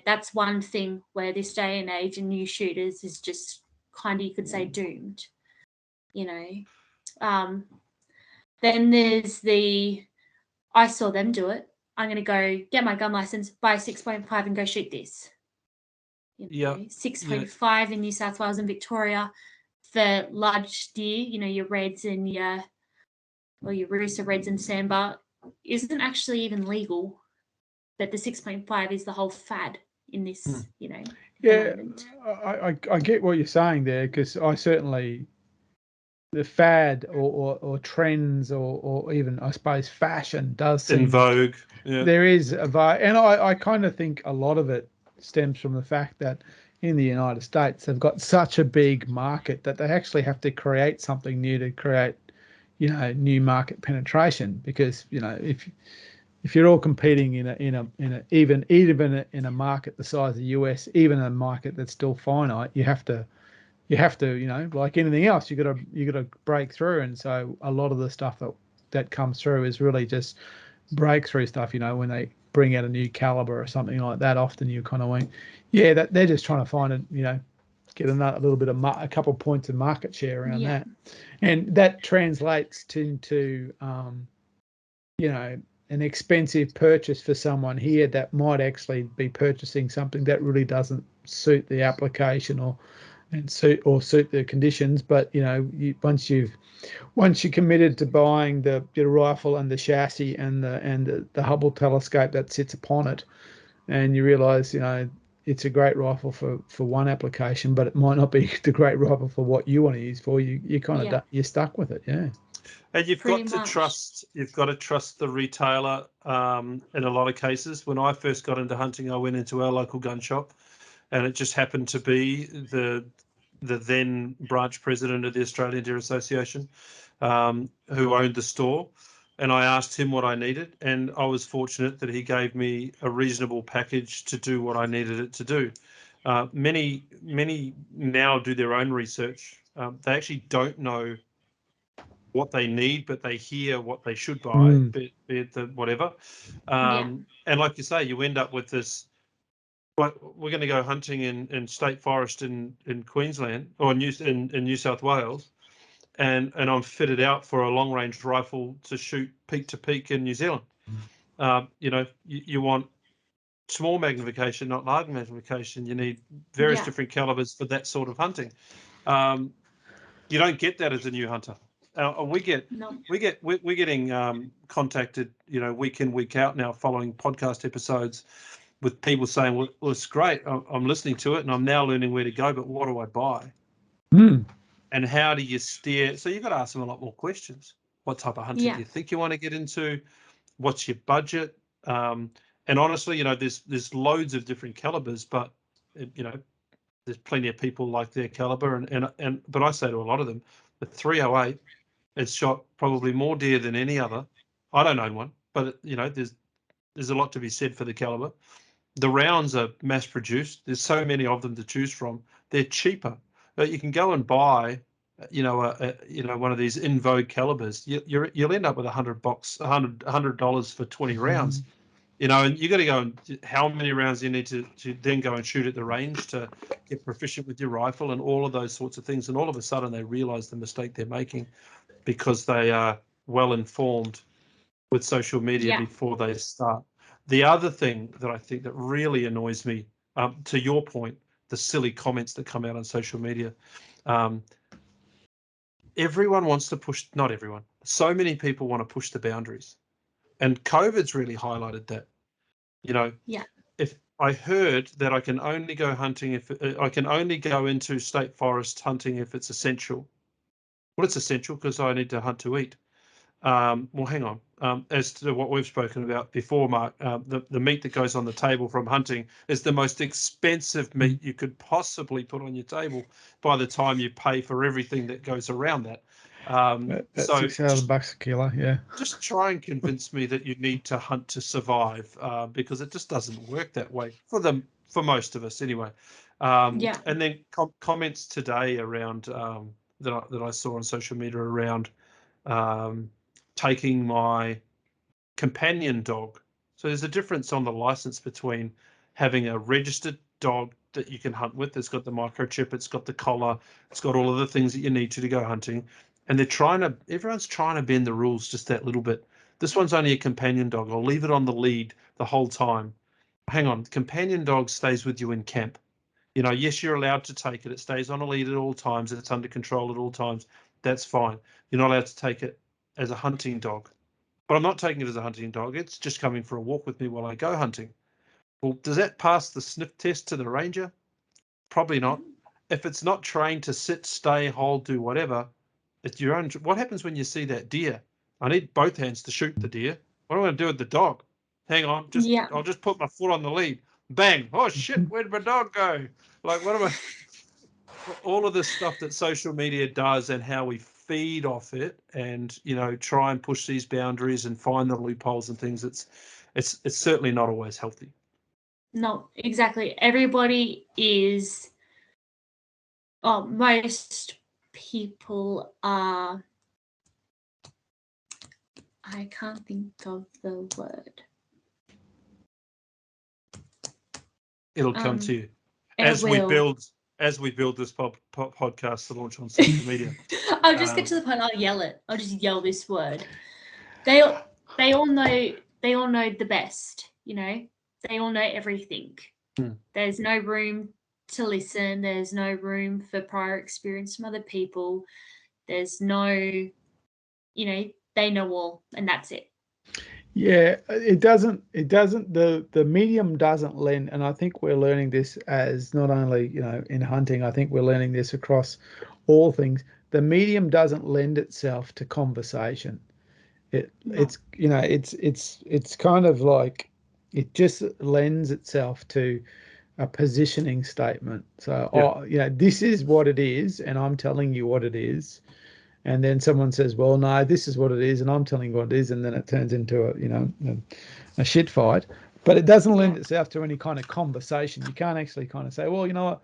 That's one thing where this day and age and new shooters is just kind of, you could say, doomed. Then there's I saw them do it. I'm going to go get my gun license, buy a 6.5 and go shoot this. 6.5 in New South Wales and Victoria, the large deer, your reds and your rooster reds and sambar, isn't actually even legal. That the 6.5 is the whole fad in this, Yeah, moment. I get what you're saying there, because I certainly, the fad or trends or even, I suppose, fashion does seem in vogue. Yeah. There is a vibe, and I kind of think a lot of it stems from the fact that in the United States they've got such a big market that they actually have to create something new to create, new market penetration. Because if you're all competing in a even in a market the size of the US, even a market that's still finite, you have to like anything else, you got to break through. And so a lot of the stuff that comes through is really just breakthrough stuff. When they bring out a new caliber or something like that, often you kind of went, that they're just trying to find it, get a little bit of a couple of points of market share around that, and that translates into an expensive purchase for someone here that might actually be purchasing something that really doesn't suit the application or suit the conditions. But once you're committed to buying the rifle and the chassis and the Hubble telescope that sits upon it, and you realize it's a great rifle for one application, but it might not be the great rifle for what you want to use for, you kind of you're stuck with it. And you've got to trust the retailer. In a lot of cases, when I first got into hunting, I went into our local gun shop, and it just happened to be the then branch president of the Australian Deer Association, who owned the store. And I asked him what I needed, and I was fortunate that he gave me a reasonable package to do what I needed it to do. Many now do their own research. They actually don't know what they need, but they hear what they should buy, be it the whatever. And like you say, you end up with this. But we're going to go hunting in state forest in Queensland or in New South Wales, and I'm fitted out for a long range rifle to shoot peak to peak in New Zealand. You want small magnification, not large magnification. You need various different calibers for that sort of hunting. You don't get that as a new hunter. We're getting contacted, week in, week out now, following podcast episodes, with people saying, well, it's great. I'm listening to it and I'm now learning where to go, but what do I buy? And how do you steer? So you've got to ask them a lot more questions. What type of hunting do you think you want to get into? What's your budget? And honestly, there's loads of different calibers, but there's plenty of people like their caliber. But I say to a lot of them, the 308, it's shot probably more deer than any other. I don't own one, but there's a lot to be said for the caliber. The rounds are mass produced. There's so many of them to choose from. They're cheaper. But you can go and buy, one of these in vogue calibers. You'll end up with $100 for 20 rounds. And you got to go and how many rounds you need to then go and shoot at the range to get proficient with your rifle and all of those sorts of things. And all of a sudden they realize the mistake they're making because they are well informed with social media before they start. The other thing that I think that really annoys me, to your point, the silly comments that come out on social media. Everyone wants to push, not everyone, so many people want to push the boundaries. And COVID's really highlighted that. If I heard that I can only go hunting if I can only go into state forest hunting if it's essential. Well, it's essential because I need to hunt to eat. Well, hang on. As to what we've spoken about before, Mark, the meat that goes on the table from hunting is the most expensive meat you could possibly put on your table by the time you pay for everything that goes around that. That's so $6,000 a kilo, Just try and convince me that you need to hunt to survive, because it just doesn't work that way for most of us anyway. And then comments today around that I saw on social media around taking my companion dog. So there's a difference on the license between having a registered dog that you can hunt with. It's got the microchip, it's got the collar, it's got all of the things that you need to go hunting. And everyone's trying to bend the rules just that little bit. This one's only a companion dog. I'll leave it on the lead the whole time. Hang on, the companion dog stays with you in camp. Yes, you're allowed to take it. It stays on a lead at all times. It's under control at all times. That's fine. You're not allowed to take it as a hunting dog. But I'm not taking it as a hunting dog. It's just coming for a walk with me while I go hunting. Well, does that pass the sniff test to the ranger? Probably not. If it's not trained to sit, stay, hold, do whatever, it's your own. What happens when you see that deer? I need both hands to shoot the deer. What am I going to do with the dog? Hang on, I'll just put my foot on the lead. Bang! Oh shit! Where'd my dog go? Like, what am I? All of this stuff that social media does and how we feed off it, and try and push these boundaries and find the loopholes and things. It's certainly not always healthy. No, exactly. Everybody is. Most people are. I can't think of the word. It'll come to you as we build this podcast to launch on social media. I'll just get to the point. I'll yell it. I'll just yell this word. They all know the best. They all know everything. There's no room to listen. There's no room for prior experience from other people. There's no, they know all, and that's it. Yeah, it doesn't. The medium doesn't lend, and I think we're learning this as not only in hunting. I think we're learning this across all things. The medium doesn't lend itself to conversation. It's kind of like it just lends itself to a positioning statement. So this is what it is, and I'm telling you what it is. And then someone says, well, no, this is what it is, and I'm telling you what it is, and then it turns into a shit fight. But it doesn't lend itself to any kind of conversation. You can't actually kind of say, well, you know what?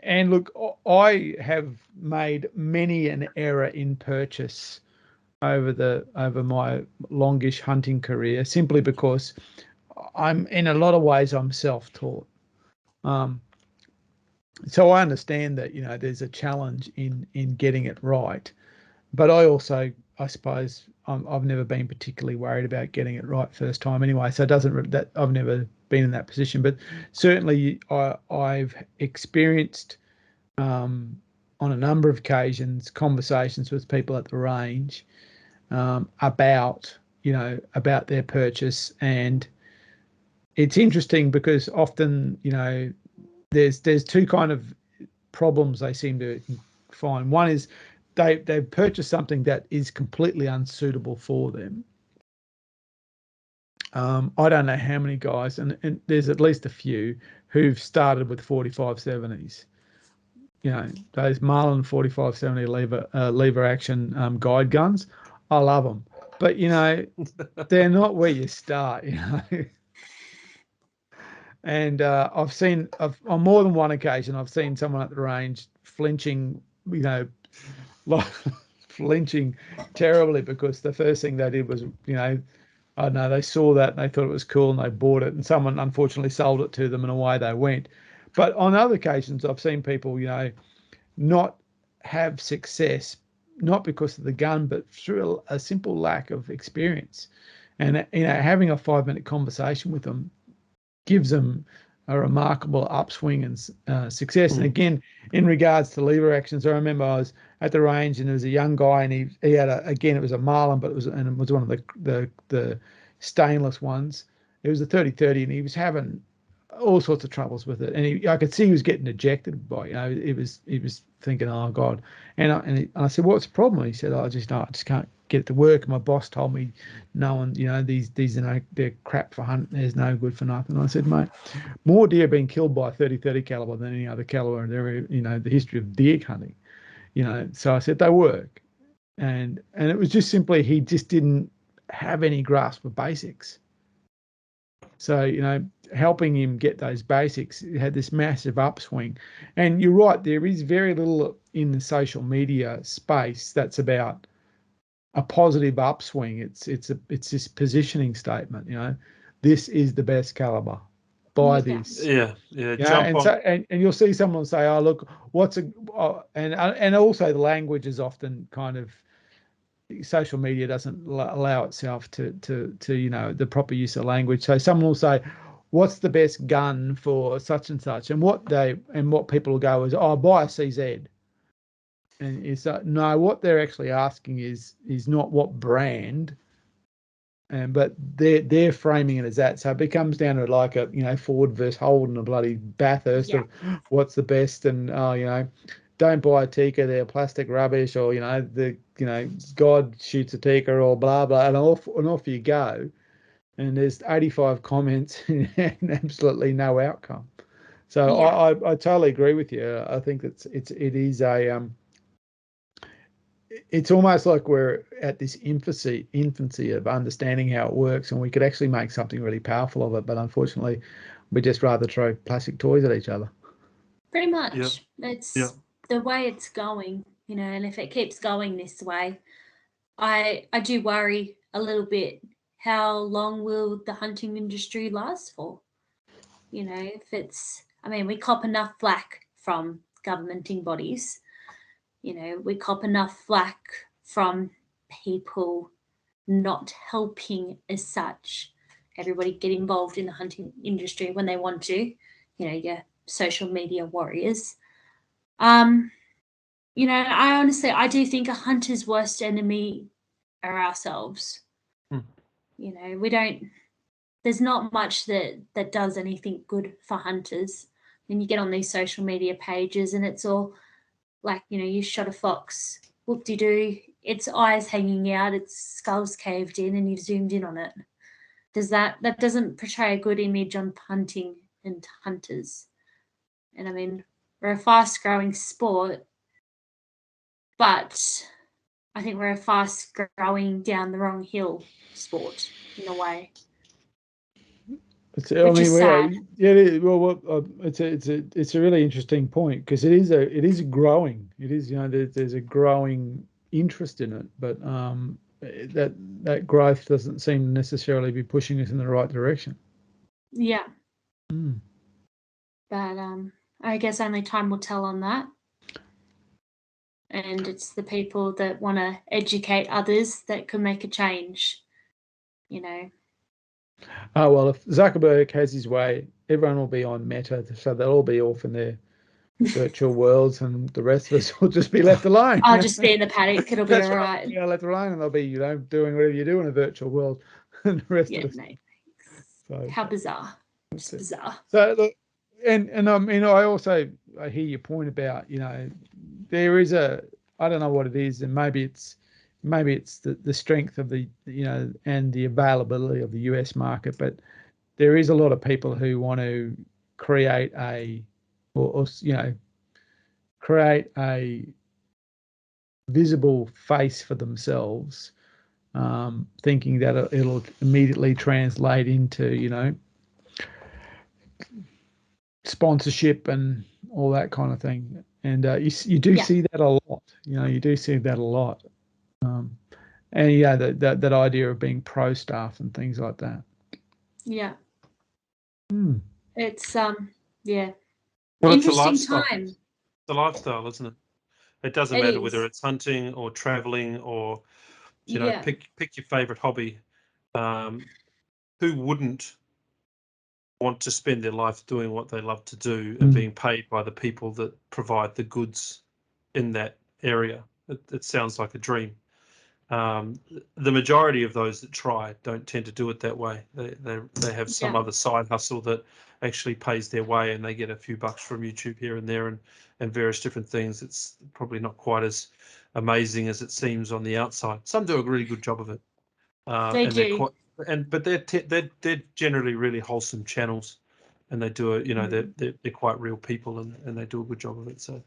And look, I have made many an error in purchase over my longish hunting career, simply because I'm in a lot of ways I'm self-taught. So I understand that there's a challenge in getting it right. But I suppose I've never been particularly worried about getting it right first time anyway. So it doesn't that I've never been in that position. But certainly I've experienced on a number of occasions conversations with people at the range about their purchase, and it's interesting because often there's two kind of problems they seem to find. One is they've purchased something that is completely unsuitable for them. I don't know how many guys, and there's at least a few who've started with 4570s. Those Marlin 4570 lever action guide guns. I love them, but they're not where you start. And on more than one occasion I've seen someone at the range flinching, flinching terribly because the first thing they did was, I don't know, they saw that and they thought it was cool and they bought it, and someone unfortunately sold it to them and away they went. But on other occasions, I've seen people, not have success, not because of the gun, but through a simple lack of experience. And, having a 5-minute conversation with them gives them a remarkable upswing and success. And again, in regards to lever actions, I remember I was at the range and there was a young guy, and he had it was a Marlin, but it was one of the stainless ones. It was a 30-30, and he was having all sorts of troubles with it, and I could see he was getting ejected by he was thinking, oh God. And I said, what's the problem? He said, I just can't get it to work. And my boss told me, no one, these are they're crap for hunting. There's no good for nothing. And I said, mate, more deer being killed by a 30-30 caliber than any other caliber in the history of deer hunting. So I said they work, and it was just simply he just didn't have any grasp of basics. So helping him get those basics had this massive upswing. And you're right, there is very little in the social media space that's about a positive upswing. It's this positioning statement. This is the best caliber. Buy this. Yeah. Jump on. And you'll see someone say, "Oh, look, and also the language is often kind of, social media doesn't allow itself to the proper use of language. So someone will say, what's the best gun for such and such, and what people will go is, oh, buy a CZ. And it's no, what they're actually asking is not what brand, but they're framing it as that. So it becomes down to like a, Ford versus Holden, a bloody Bathurst of what's the best, and don't buy a Tikka, they're plastic rubbish, or God shoots a Tikka, or blah blah, and off you go. And there's 85 comments and absolutely no outcome. So I totally agree with you. I think it is a it's almost like we're at this infancy of understanding how it works, and we could actually make something really powerful of it. But unfortunately, we just rather throw plastic toys at each other. Pretty much. It's the way it's going, and if it keeps going this way, I do worry a little bit. How long will the hunting industry last for? If it's, we cop enough flack from governmenting bodies. We cop enough flack from people not helping as such. Everybody get involved in the hunting industry when they want to, your social media warriors. I do think a hunter's worst enemy are ourselves. There's not much that does anything good for hunters. And you get on these social media pages and it's all like, you shot a fox, whoop-de-doo, its eyes hanging out, its skull's caved in, and you've zoomed in on it. That doesn't portray a good image on hunting and hunters. And we're a fast-growing sport, but I think we're a fast-growing down the wrong hill sport in a way. It's a really interesting point, because it is growing. It is, there's a growing interest in it, but that growth doesn't seem to necessarily be pushing us in the right direction. Yeah. But I guess only time will tell on that. And it's the people that want to educate others that can make a change, Oh, well, if Zuckerberg has his way, everyone will be on Meta, so they'll all be off in their virtual worlds, and the rest of us will just be left alone. I'll just be in the paddock. It'll be all right. Yeah, left alone, and they'll be, doing whatever you do in a virtual world, and the rest of us. No. So, how bizarre. Just bizarre. So, look, and I hear your point about, there is I don't know what it is, and maybe it's the strength of the, and the availability of the US market, but there is a lot of people who want to create a visible face for themselves, thinking that it'll immediately translate into, sponsorship and all that kind of thing. And you do see that a lot. You do see that a lot. And that idea of being pro staff and things like that. Yeah. It's Well, interesting it's a lifestyle. time. It's a lifestyle, isn't it? It doesn't matter whether it's hunting or traveling or pick your favorite hobby. Who wouldn't want to spend their life doing what they love to do and being paid by the people that provide the goods in that area? It sounds like a dream. The majority of those that try don't tend to do it that way. They have some other side hustle that actually pays their way, and they get a few bucks from YouTube here and there and various different things. It's probably not quite as amazing as it seems on the outside. Some do a really good job of it. They do. But they're generally really wholesome channels, and they do it. They're quite real people, and they do a good job of it. So,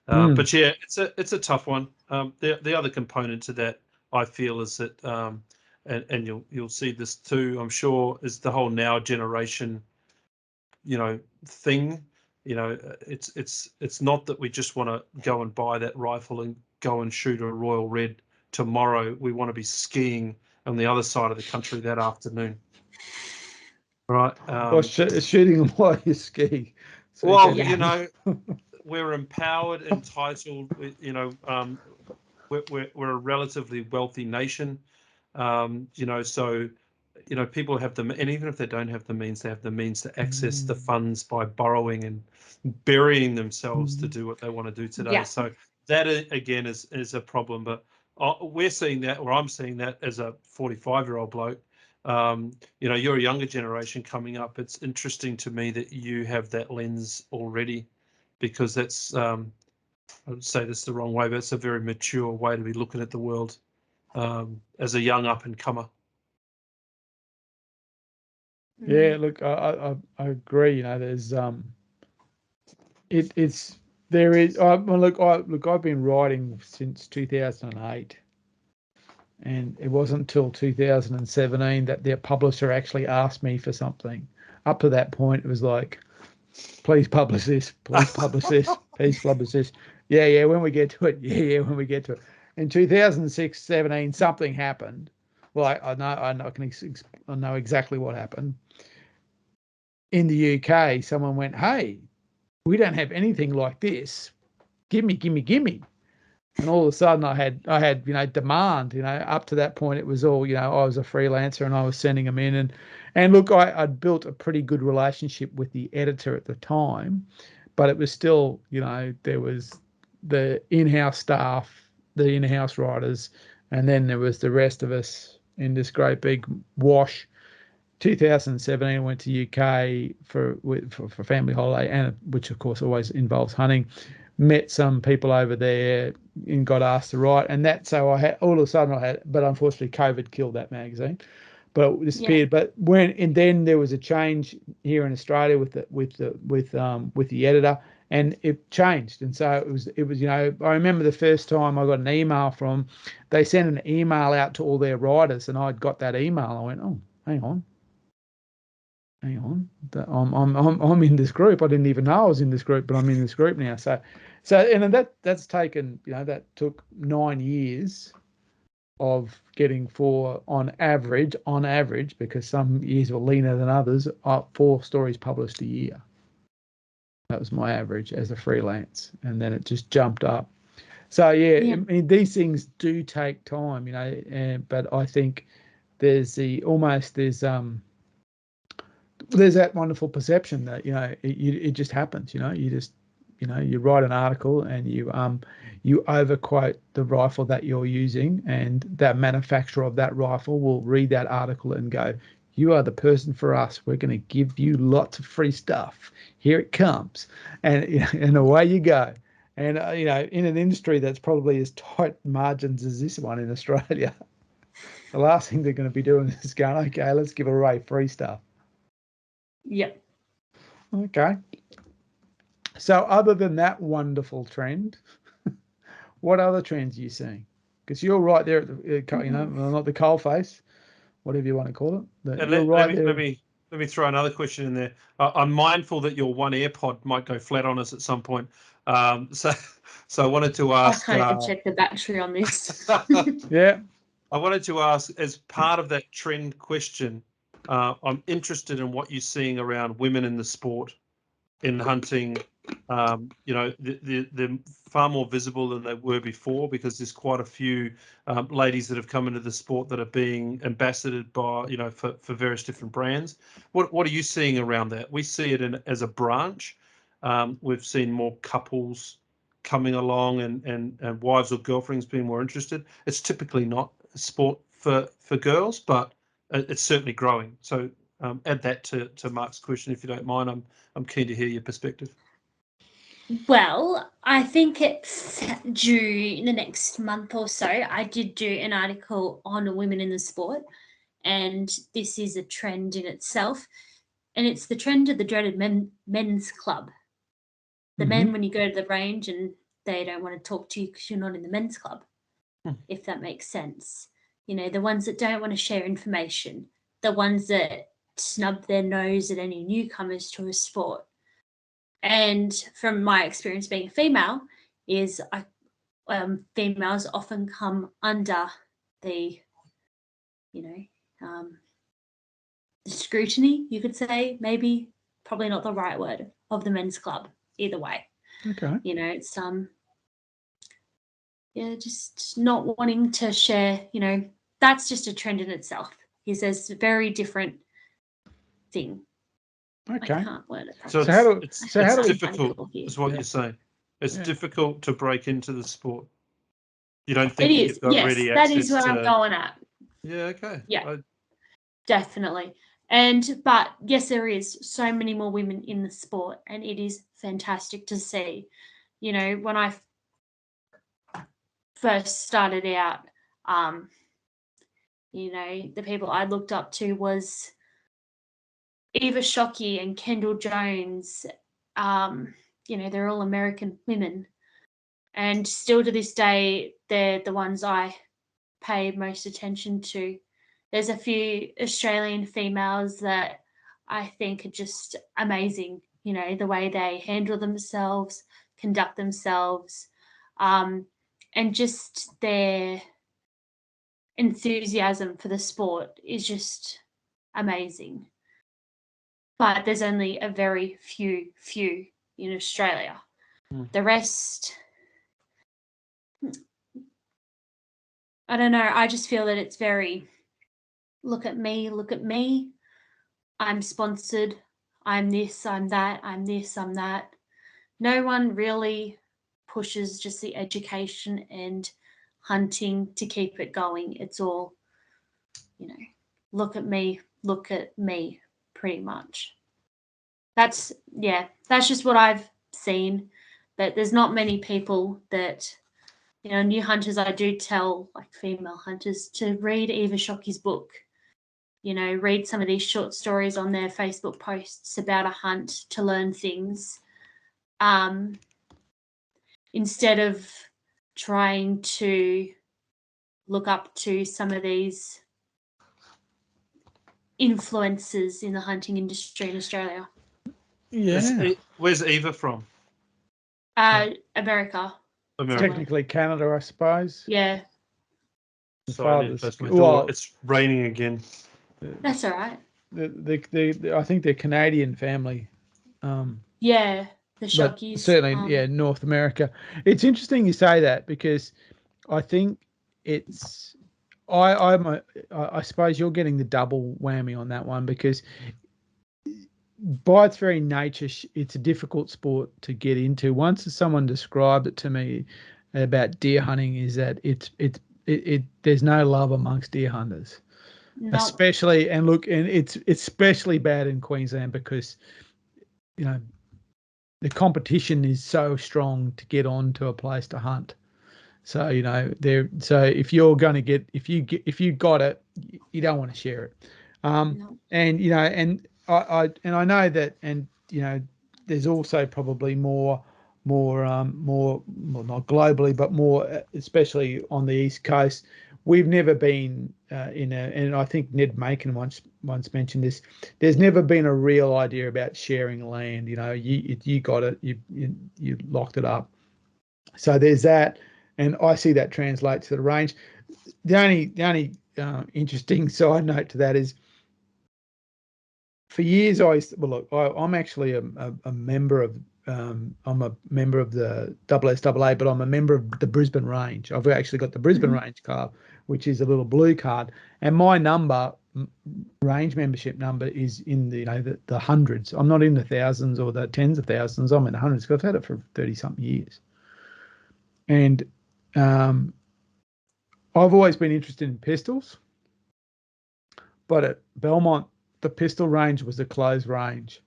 but yeah, it's a tough one. The other component to that, I feel, is that, and you'll see this too, I'm sure, is the whole now generation, thing. It's not that we just want to go and buy that rifle and go and shoot a Royal Red tomorrow. We want to be skiing on the other side of the country that afternoon, right? Shooting them while you ski. So we're empowered, entitled. We're a relatively wealthy nation, so people have them, and even if they don't have the means, they have the means to access the funds by borrowing and burying themselves to do what they want to do today. Yeah. So that again is a problem. But we're seeing that, or I'm seeing that as a 45-year-old bloke. You're a younger generation coming up. It's interesting to me that you have that lens already, because that's I would say this the wrong way, but it's a very mature way to be looking at the world as a young up and comer. Yeah, look, I agree. There's I've been writing since 2008, and it wasn't until 2017 that their publisher actually asked me for something. Up to that point, it was like, please publish this, please publish this, please publish this. Yeah, when we get to it. Yeah, when we get to it. In 2006, 17, something happened. Well, I know exactly what happened. In the UK, someone went, "Hey, we don't have anything like this. Give me." And all of a sudden I had demand. Up to that point it was all, I was a freelancer and I was sending them in, and look, I'd built a pretty good relationship with the editor at the time, but it was still, there was the in-house staff, the in-house writers, and then there was the rest of us in this great big wash. 2017, I went to UK for family holiday, and which of course always involves hunting. Met some people over there and got asked to write, and that, so I had, all of a sudden but unfortunately COVID killed that magazine, but it disappeared. Yeah. But then there was a change here in Australia with the editor, and it changed. And so it was I remember the first time I got an email they sent an email out to all their writers, and I'd got that email. I went, oh, hang on, I'm in this group. I didn't even know I was in this group, but I'm in this group now. So and that's taken, that took 9 years of getting on average, because some years were leaner than others, 4 stories published a year. That was my average as a freelance, and then it just jumped up. So yeah. I mean, these things do take time, but I think there's that wonderful perception that it just happens. You write an article and you overquote the rifle that you're using, and that manufacturer of that rifle will read that article and go, "You are the person for us. We're going to give you lots of free stuff. Here it comes," and away you go. And in an industry that's probably as tight margins as this one in Australia, the last thing they're going to be doing is going, "Okay, let's give away free stuff." Yep. Okay. So other than that wonderful trend, what other trends are you seeing? Because you're right there at the, not the coal face, whatever you want to call it. Let me throw another question in there. I'm mindful that your one AirPod might go flat on us at some point. So I wanted to ask. I can't even check the battery on this. Yeah. I wanted to ask, as part of that trend question, I'm interested in what you're seeing around women in the sport, in hunting. They're far more visible than they were before, because there's quite a few ladies that have come into the sport that are being ambassaded by, for various different brands. What are you seeing around that? We see it as a branch. We've seen more couples coming along and wives or girlfriends being more interested. It's typically not a sport for girls, but it's certainly growing. So add that to Mark's question, if you don't mind. I'm keen to hear your perspective. Well, I think it's due in the next month or so. I did do an article on women in the sport, and this is a trend in itself. And it's the trend of the dreaded men's club. The men, when you go to the range and they don't want to talk to you because you're not in the men's club, if that makes sense. The ones that don't want to share information, the ones that snub their nose at any newcomers to a sport. And from my experience being a female, is females often come under the, the scrutiny, you could say, maybe, probably not the right word, of the men's club. Either way. Okay. It's just not wanting to share. That's just a trend in itself. There's a very different thing. Okay. I can't word it. So properly. it's how do we- difficult, is what Yeah. you're saying. It's Yeah. difficult to break into the sport. You don't think It that is. you've got Yes, ready that access is what I'm to... going at. Yeah, okay. Yeah. Definitely. But yes, there is so many more women in the sport, and it is fantastic to see. You know, when I first started out, you know, the people I looked up to was Eva Shockey and Kendall Jones. You know, they're all American women, and still to this day, they're the ones I pay most attention to. There's a few Australian females that I think are just amazing, you know, the way they handle themselves, conduct themselves, and just their enthusiasm for the sport is just amazing. But there's only a very few in Australia. The rest, I don't know, I just feel that it's very, look at me, I'm sponsored, I'm this, I'm that, I'm this, I'm that. No one really pushes just the education and hunting to keep it going. It's all, you know, look at me, pretty much. That's just what I've seen. But there's not many people that, you know, new hunters, I do tell like female hunters to read Eva Shockey's book. You know, read some of these short stories on their Facebook posts about a hunt to learn things. Instead of trying to look up to some of these influencers in the hunting industry in Australia. Yeah. Where's Eva from? America. America. Technically Canada, I suppose. Yeah, Sorry, that's my daughter. It's raining again. that's all right. I think they're Canadian family. Yeah, the But Shockeys. certainly, North America. It's interesting you say that because I think it's I suppose you're getting the double whammy on that one because by its very nature, it's a difficult sport to get into. Once someone described it to me about deer hunting, is that there's no love amongst deer hunters, especially and it's especially bad in Queensland because you know the competition is so strong to get onto a place to hunt. So you know so if you're going to get if you got it, you don't want to share it. And you know I know that, and you know, there's also probably more well, not globally, but more especially on the East Coast. We've never been and I think Ned Macon once mentioned this. There's never been a real idea about sharing land. You know, you got it, you locked it up. So there's that, and I see that translate to the range. The only interesting side note to that is, for years I'm actually a member of I'm a member of the SSAA, but I'm a member of the Brisbane Range. I've actually got the Brisbane Range card, which is a little blue card, and my range membership number is in the hundreds. I'm not in the thousands or the tens of thousands. I'm in the hundreds because I've had it for 30 something years, and I've always been interested in pistols, but at Belmont, the pistol range was a closed range.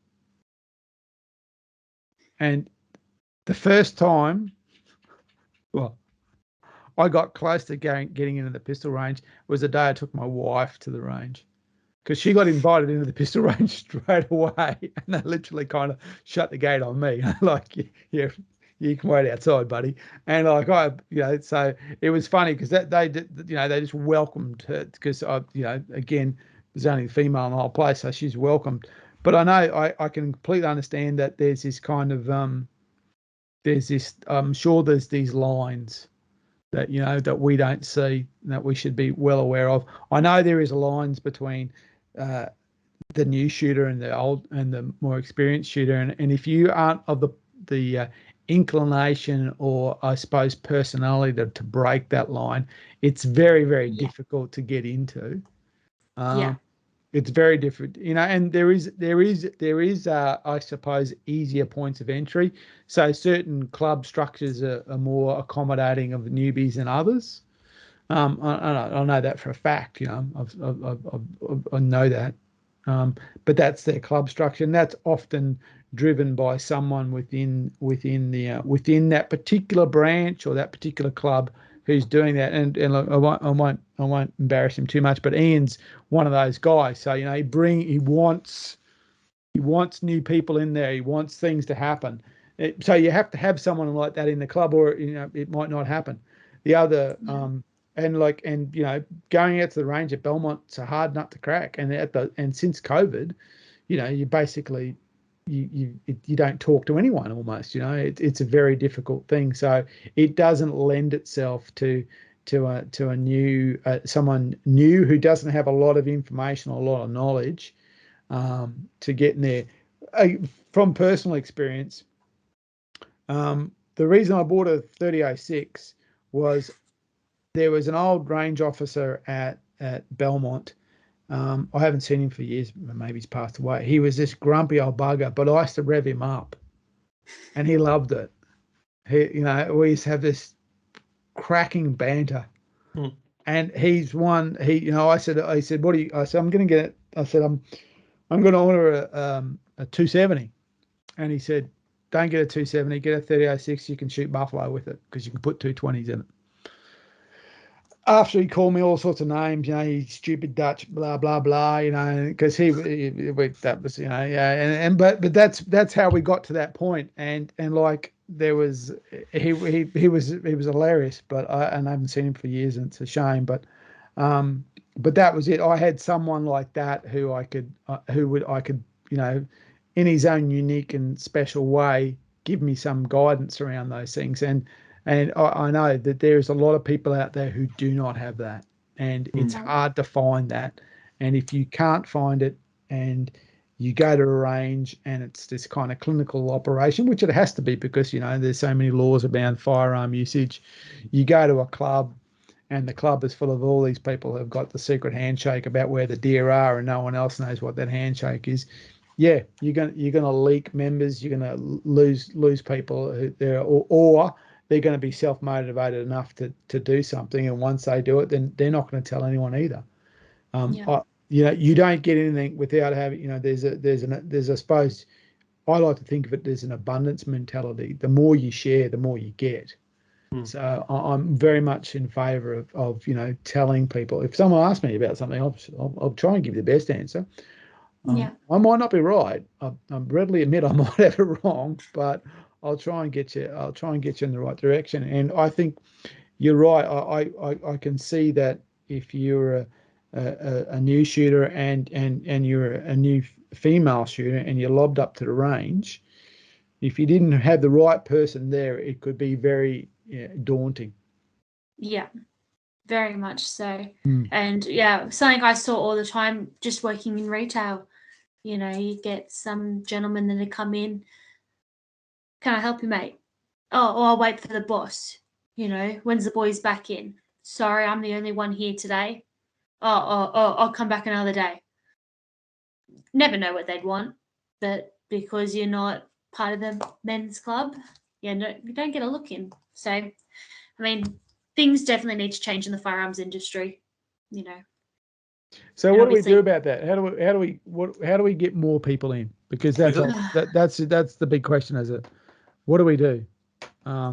And the first time, I got close to getting into the pistol range was the day I took my wife to the range, because she got invited into the pistol range straight away, and they literally kind of shut the gate on me. Like, yeah, you can wait outside, buddy. And so it was funny because they just welcomed her because again, there's only a female in the whole place, so she's welcomed. But I know I can completely understand that there's this kind of I'm sure there's these lines that that we don't see, that we should be well aware of. I know there is lines between the new shooter and the more experienced shooter, and if you aren't of the inclination or I suppose personality to break that line, it's very, very difficult to get into. Yeah. It's very different, and there is I suppose easier points of entry. So certain club structures are more accommodating of newbies than others. I know that for a fact. I know that. But that's their club structure, and that's often driven by someone within that particular branch or that particular club who's doing that. And look, I won't embarrass him too much, but Ian's one of those guys. So he wants new people in there. He wants things to happen. So you have to have someone like that in the club, or it might not happen. The other and going out to the range at Belmont's a hard nut to crack, and since COVID, you basically you don't talk to anyone almost. It's a very difficult thing. So it doesn't lend itself to a new someone new who doesn't have a lot of information or a lot of knowledge to get in there. From personal experience, the reason I bought a 3006 was there was an old range officer at Belmont. I haven't seen him for years. Maybe he's passed away. He was this grumpy old bugger, but I used to rev him up, and he loved it. We used to have this cracking banter, and he's one. I said, what do you? I said, I'm going to get it. I said, I'm going to order a 270, and he said, don't get a 270, get a 3006. You can shoot buffalo with it because you can put 220s in it. After he called me all sorts of names, he's stupid Dutch, blah blah blah, because that was, but that's how we got to that point, and like there was he was hilarious, but I haven't seen him for years, and it's a shame, but that was it. I had someone like that who I could in his own unique and special way give me some guidance around those things, and I know that there's a lot of people out there who do not have that, and it's hard to find that. And if you can't find it, and you go to a range and it's this kind of clinical operation, which it has to be because there's so many laws about firearm usage. You go to a club, and the club is full of all these people who've got the secret handshake about where the deer are, and no one else knows what that handshake is. Yeah, you're gonna leak members. You're gonna lose people who there, or they're going to be self-motivated enough to do something, and once they do it, then they're not going to tell anyone either. You don't get anything without having. There's I suppose I like to think of it as an abundance mentality. The more you share, the more you get. So I'm very much in favour of telling people. If someone asks me about something, I'll try and give you the best answer. I might not be right. I readily admit I might have it wrong, but I'll try and get you in the right direction. And I think you're right. I can see that if you're a new shooter and you're a new female shooter and you're lobbed up to the range, if you didn't have the right person there, it could be very daunting. Yeah, very much so. And something I saw all the time just working in retail. You get some gentlemen that come in. Can I help you, mate? Oh, I'll wait for the boss. When's the boys back in? Sorry, I'm the only one here today. Oh, I'll come back another day. Never know what they'd want, but because you're not part of the men's club, you don't get a look in. So, I mean, things definitely need to change in the firearms industry. So what do we do about that? How do we get more people in? Because that's the big question, is it? What do we do? How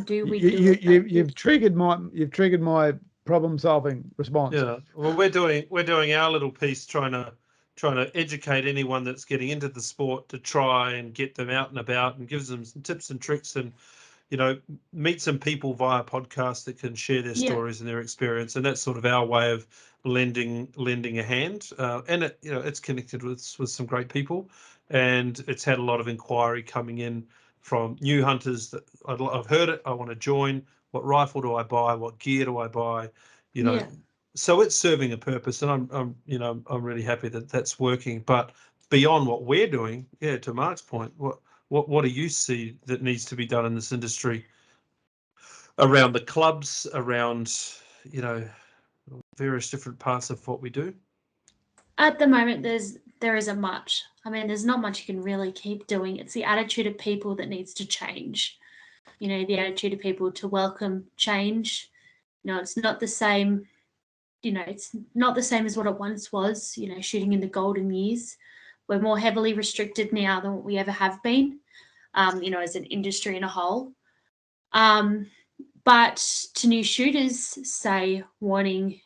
do we do it? You've triggered my problem solving response. Yeah. Well, we're doing our little piece, trying to educate anyone that's getting into the sport to try and get them out and about and give them some tips and tricks, and meet some people via podcasts that can share their stories and their experience, and that's sort of our way of lending a hand. And it's connected with some great people, and it's had a lot of inquiry coming in from new hunters that I've heard it. I want to join. What rifle do I buy? What gear do I buy? So it's serving a purpose, and I'm really happy that that's working. But beyond what we're doing, to Mark's point, what do you see that needs to be done in this industry around the clubs, around various different parts of what we do? At the moment, there isn't much. I mean, there's not much you can really keep doing. It's the attitude of people that needs to change. You know, the attitude of people to welcome change. You know, it's not the same. You know, it's not the same as what it once was. You know, shooting in the golden years. We're more heavily restricted now than what we ever have been. You know, as an industry in a whole. But to new shooters, say, wanting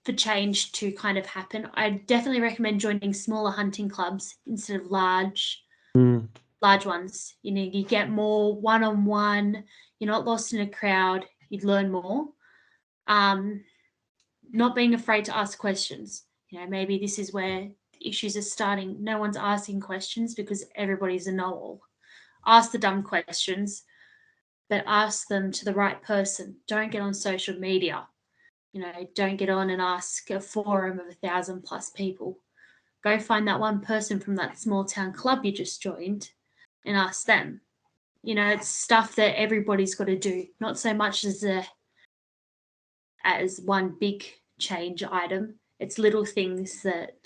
for change to kind of happen, I definitely recommend joining smaller hunting clubs instead of large ones. You know, you get more one-on-one. You're not lost in a crowd. You'd learn more. Not being afraid to ask questions. You know, maybe this is where issues are starting. No one's asking questions because everybody's a know-all. Ask the dumb questions, but ask them to the right person. Don't get on social media. You know, don't get on and ask a forum of 1,000+ people. Go find that one person from that small town club you just joined and ask them. You know, it's stuff that everybody's got to do, not so much as one big change item. It's little things that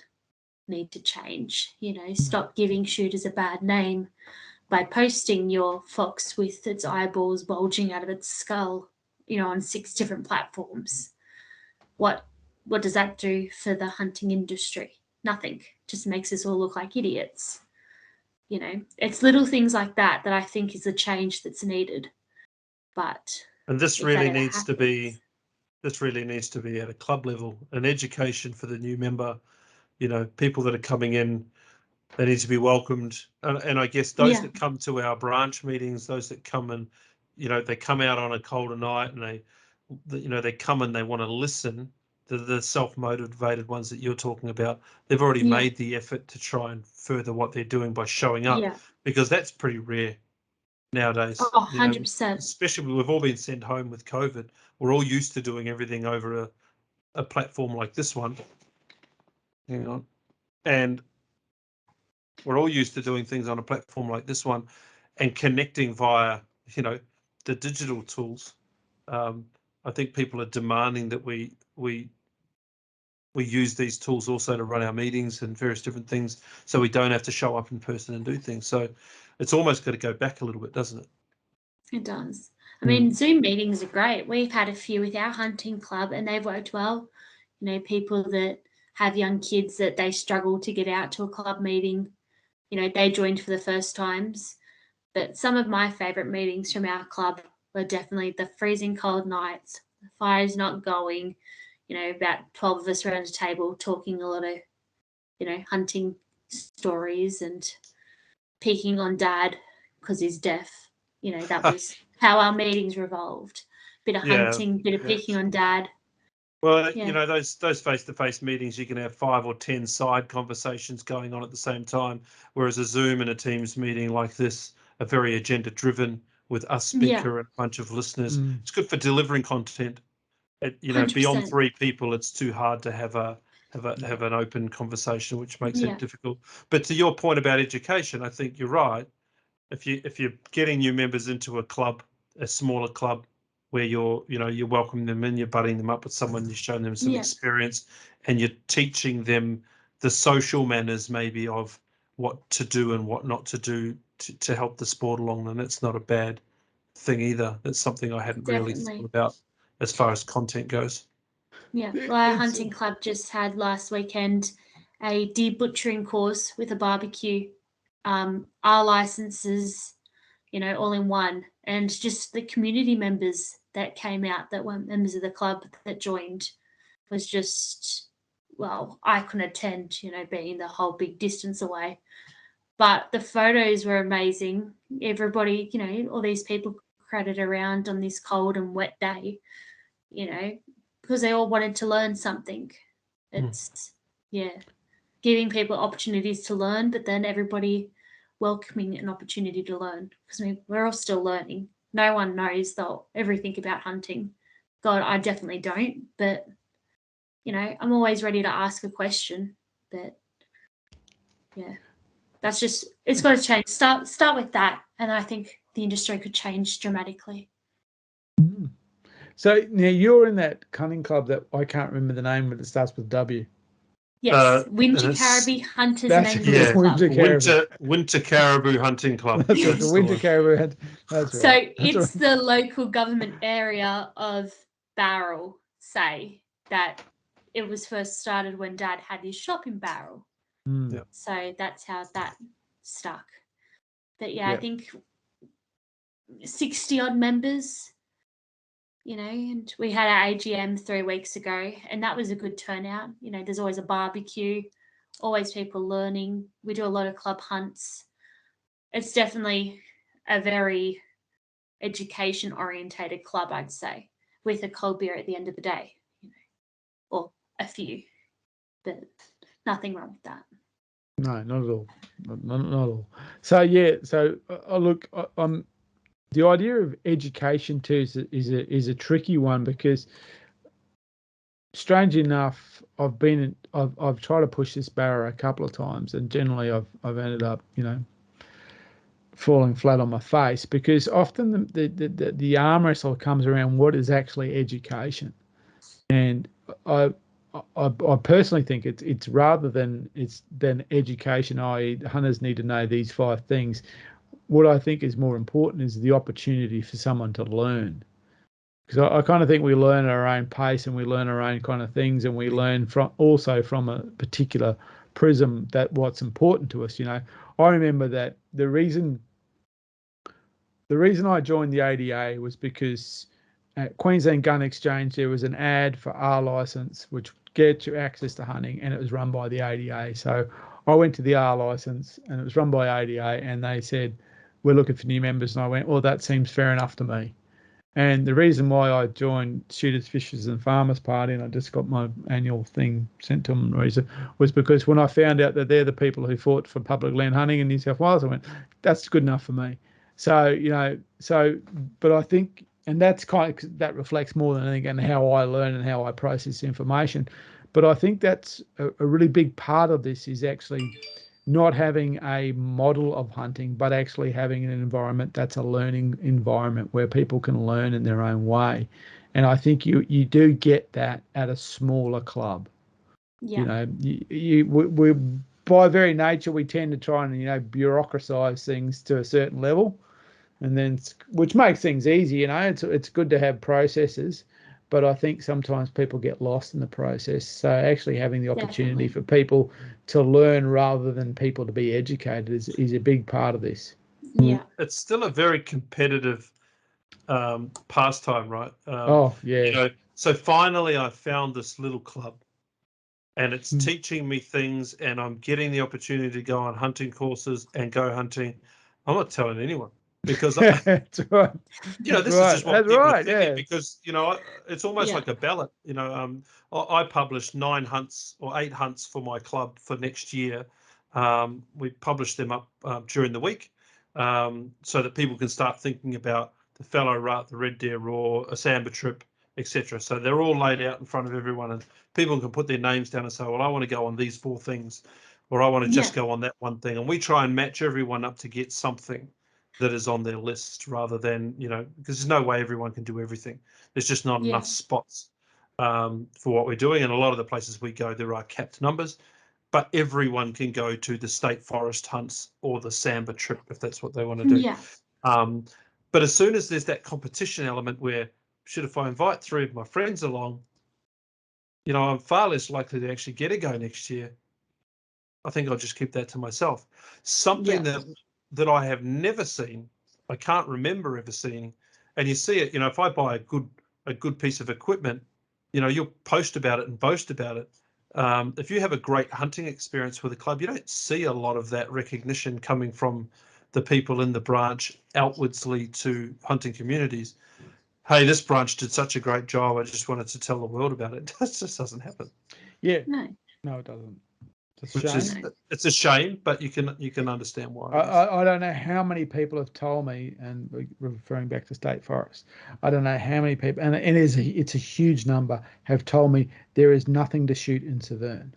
need to change. You know, stop giving shooters a bad name by posting your fox with its eyeballs bulging out of its skull, you know, on 6 different platforms. What does that do for the hunting industry? Nothing. Just makes us all look like idiots. You know, it's little things like that I think is the change that's needed. And this really needs to be at a club level, an education for the new member. You know, people that are coming in, they need to be welcomed. And I guess those that come to our branch meetings, those that come and, you know, they come out on a colder night and they come and they want to listen. The self-motivated ones that you're talking about, they've already made the effort to try and further what they're doing by showing up, because that's pretty rare nowadays. Oh, 100%. You know, especially we've all been sent home with COVID. We're all used to doing everything over a platform like this one. Hang on. And we're all used to doing things on a platform like this one and connecting via, you know, the digital tools. I think people are demanding that we use these tools also to run our meetings and various different things, so we don't have to show up in person and do things. So it's almost got to go back a little bit, doesn't it? It does. I mean, Zoom meetings are great. We've had a few with our hunting club and they've worked well. You know, people that have young kids that they struggle to get out to a club meeting, you know, they joined for the first times. But some of my favourite meetings from our club were definitely the freezing cold nights, the fire's not going, you know, about 12 of us around a table talking a lot of, you know, hunting stories and picking on Dad because he's deaf. You know, that was how our meetings revolved. Bit of hunting, bit of picking on Dad. Well, you know, those face-to-face meetings, you can have 5 or 10 side conversations going on at the same time, whereas a Zoom and a Teams meeting like this are very agenda-driven with us speaker and a bunch of listeners. It's good for delivering content. You know, 100%. Beyond 3 people, it's too hard to have an open conversation, which makes it difficult. But to your point about education, I think you're right. If you're getting new members into a club, a smaller club, where you're welcoming them in, you're butting them up with someone, you're showing them some experience, and you're teaching them the social manners maybe of what to do and what not to do to help the sport along, and it's not a bad thing either. It's something I hadn't really thought about as far as content goes. Yeah, well, our hunting club just had last weekend a deer butchering course with a barbecue, our licenses, you know, all in one, and just the community members that came out that weren't members of the club that joined was just, well, I couldn't attend, you know, being the whole big distance away. But the photos were amazing. Everybody, you know, all these people crowded around on this cold and wet day, you know, because they all wanted to learn something. It's, giving people opportunities to learn, but then everybody welcoming an opportunity to learn, because we're all still learning. No one knows everything about hunting. God, I definitely don't, but, you know, I'm always ready to ask a question. But, that's just, it's got to change. Start with that, and I think the industry could change dramatically. So now you're in that hunting club that I can't remember the name, but it starts with W. Yes, Winter it's- Caribou Hunters That's and it, Anglers yeah, Club. Winter Caribou Hunting Club. That's right, the Winter Caribou Hunt. That's So right. That's it's right. the local government area of Barrel, say, that it was first started when Dad had his shop in Barrel. Mm. Yeah. So that's how that stuck. But yeah, I Yeah. think 60 odd members, and we had our AGM 3 weeks ago, and that was a good turnout. There's always a barbecue, always people learning. We do a lot of club hunts. It's definitely a very education orientated club, I'd say, with a cold beer at the end of the day, or a few, but nothing wrong with that. No, not at all. Not at all. So yeah, look, the idea of education too is a tricky one, because strange enough, I've tried to push this barrier a couple of times, and generally I've ended up falling flat on my face, because often the arm wrestle comes around what is actually education, and I personally think it's rather than education, i.e. hunters need to know these 5 things. What I think is more important is the opportunity for someone to learn, because I kind of think we learn at our own pace, and we learn our own kind of things, and we learn from a particular prism that what's important to us. I remember that the reason I joined the ADA was because at Queensland Gun Exchange there was an ad for R license, which gets you access to hunting, and it was run by the ADA. So I went to the R license, and it was run by ADA, and they said, we're looking for new members. And I went, well, that seems fair enough to me. And the reason why I joined Shooters, Fishers and Farmers Party, and I just got my annual thing sent to them, was because when I found out that they're the people who fought for public land hunting in New South Wales, I went, that's good enough for me. So, but I think, and that reflects more than anything how I learn and how I process information. But I think that's a really big part of this, is actually not having a model of hunting, but actually having an environment that's a learning environment where people can learn in their own way. And I think you do get that at a smaller club. Yeah. We by very nature, we tend to try and, bureaucratize things to a certain level, and then which makes things easy. It's good to have processes, but I think sometimes people get lost in the process. So actually having the opportunity for people to learn rather than people to be educated is a big part of this. Yeah. It's still a very competitive pastime, right? Oh yeah. So finally I found this little club, and it's teaching me things, and I'm getting the opportunity to go on hunting courses and go hunting. I'm not telling anyone, because That's right. this is just what people are thinking, yeah. because it's almost like a ballot. I published 9 hunts or 8 hunts for my club for next year. We published them up during the week, so that people can start thinking about the fallow rut, the red deer roar, a samba trip, etc. So they're all laid out in front of everyone, and people can put their names down and say, well, I want to go on these 4 things, or I want to just go on that one thing. And we try and match everyone up to get something that is on their list, rather than, because there's no way everyone can do everything. There's just not enough spots for what we're doing. And a lot of the places we go, there are capped numbers, but everyone can go to the state forest hunts or the samba trip if that's what they want to do. Yeah. But as soon as there's that competition element where, if I invite 3 of my friends along, I'm far less likely to actually get a go next year. I think I'll just keep that to myself. Something that I have never seen, I can't remember ever seeing, and you see it, if I buy a good piece of equipment, you'll post about it and boast about it. If you have a great hunting experience with a club, you don't see a lot of that recognition coming from the people in the branch outwardsly to hunting communities. Hey, this branch did such a great job, I just wanted to tell the world about it. That just doesn't happen. Yeah. No, it doesn't. It's a shame, but you can understand why. I don't know how many people have told me, and referring back to state forest, I don't know how many people, and it's a huge number, have told me there is nothing to shoot in Severn.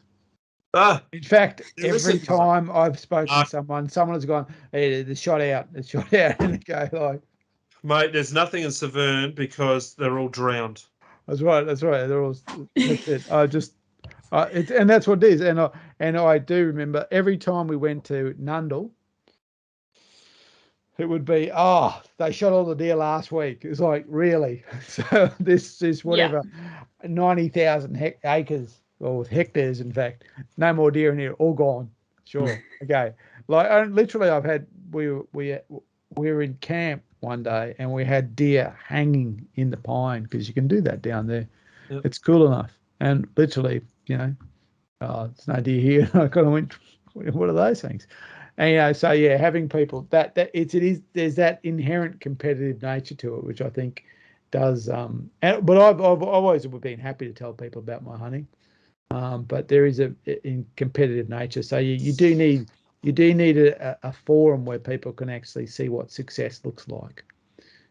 In fact, every time I've spoken to someone has gone, hey, the shot out, and they go like, Mate, there's nothing in Severn because they're all drowned. That's right. They're all. That's it. And that's what it is. And I do remember every time we went to Nundle, it would be, they shot all the deer last week. It's like, really? So this is whatever, 90,000 acres, or hectares, in fact. No more deer in here, all gone. Sure. Okay. Like, literally, we were in camp one day and we had deer hanging in the pine, because you can do that down there. Yep. It's cool enough. And literally, it's no deer here. I kind of went, what are those things? And so having people that there's that inherent competitive nature to it, which I think does. But I've always been happy to tell people about my hunting. But there is a in competitive nature, so you do need a forum where people can actually see what success looks like.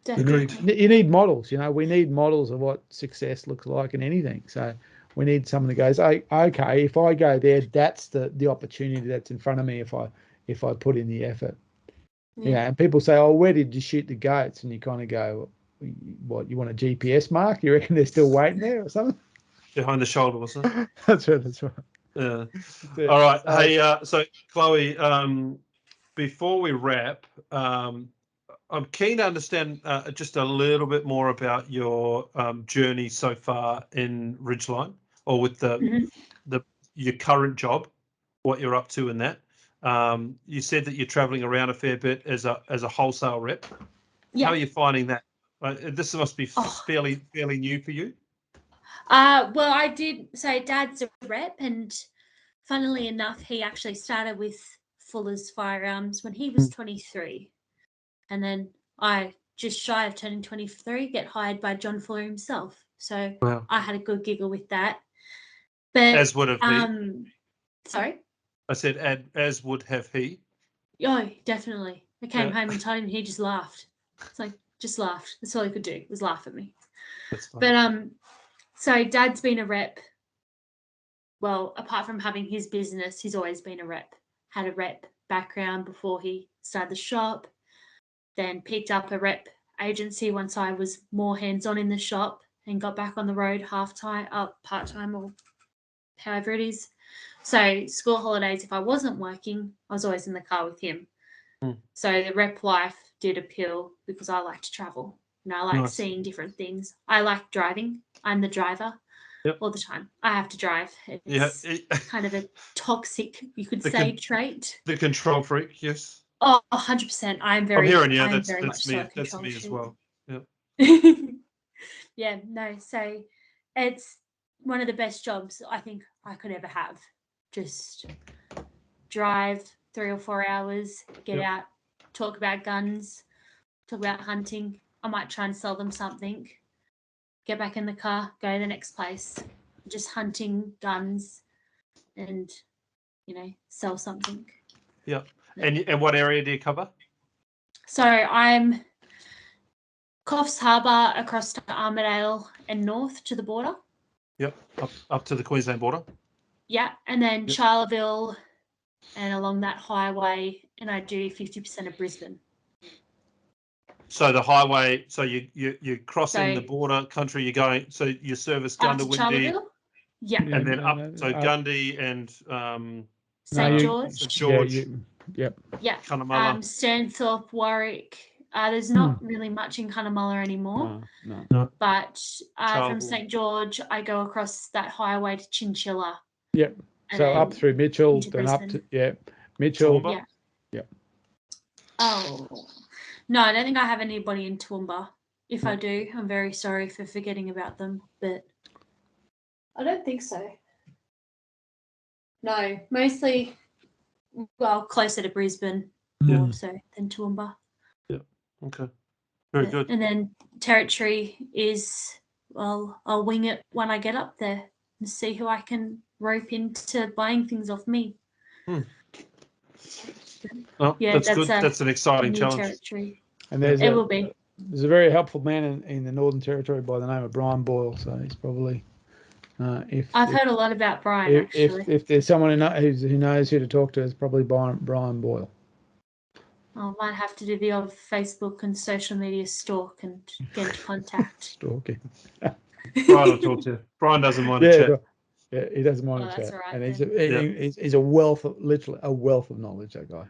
Definitely. You need models. We need models of what success looks like in anything. So we need someone that goes, okay, if I go there, that's the opportunity that's in front of me if I put in the effort. Yeah. And people say, where did you shoot the goats? And you kind of go, what, you want a GPS mark? You reckon they're still waiting there or something? Behind the shoulder, wasn't it? That's right. Yeah. All right. Hey, so Chloe, before we wrap, I'm keen to understand just a little bit more about your journey so far in Ridgeline, or with your current job, what you're up to in that. You said that you're traveling around a fair bit as a wholesale rep. Yeah. How are you finding that? This must be fairly new for you. Well, I did say Dad's a rep, and funnily enough, he actually started with Fuller's Firearms when he was 23, and then I, just shy of turning 23, get hired by John Fuller himself. So I had a good giggle with that. But as would have he. Sorry? I said, as would have he. Oh, definitely. I came home and told him, he just laughed. It's like, just laughed. That's all he could do, was laugh at me. That's funny. But so Dad's been a rep. Well, apart from having his business, he's always been a rep. Had a rep background before he started the shop. Then picked up a rep agency once I was more hands-on in the shop, and got back on the road part-time, or however it is. So school holidays, if I wasn't working, I was always in the car with him. So the rep life did appeal because I like to travel. I like seeing different things. I like driving. I'm the driver all the time. I have to drive. It's kind of a toxic, you could say, trait. The control freak, yes. Oh, 100%. I'm hearing you. That's me. That's me as well. Yeah. Yeah. No. So it's one of the best jobs I think I could ever have. Just drive 3 or 4 hours, get out, talk about guns, talk about hunting. I might try and sell them something. Get back in the car, go to the next place. Just hunting guns, and sell something. Yeah. And what area do you cover? So I'm Coffs Harbour across to Hermandale and north to the border. Yep. Up to the Queensland border. Yeah, and then Charleville and along that highway, and I do 50% of Brisbane. So the highway, so you're crossing the border country. You're going, so you service Gundawindi, and then up. So Gundy and St George. Yeah. Cunnamulla. Stanthorpe, Warwick. There's not really much in Cunnamulla anymore. No. But from St George, I go across that highway to Chinchilla. Yep. So up through Mitchell, then up to Mitchell. Toowoomba? Yeah. Oh no, I don't think I have anybody in Toowoomba. If I do, I'm very sorry for forgetting about them, but I don't think so. No, mostly, closer to Brisbane, more so than Toowoomba. Yeah. Okay. Very good. And then territory is, I'll wing it when I get up there and see who I can rope into buying things off me. Oh, that's good. That's an exciting challenge. Territory. And it will be. There's a very helpful man in the Northern Territory by the name of Brian Boyle. So he's probably, I've heard a lot about Brian, actually. If there's someone who knows who to talk to, it's probably Brian Boyle. I might have to do the old Facebook and social media stalk and get into contact. Stalking. Brian will talk to you. Brian doesn't mind a Yeah, chat. yeah, he doesn't mind Oh, a that's chat, all right and he's then. he's a wealth of, literally a wealth of knowledge. That guy.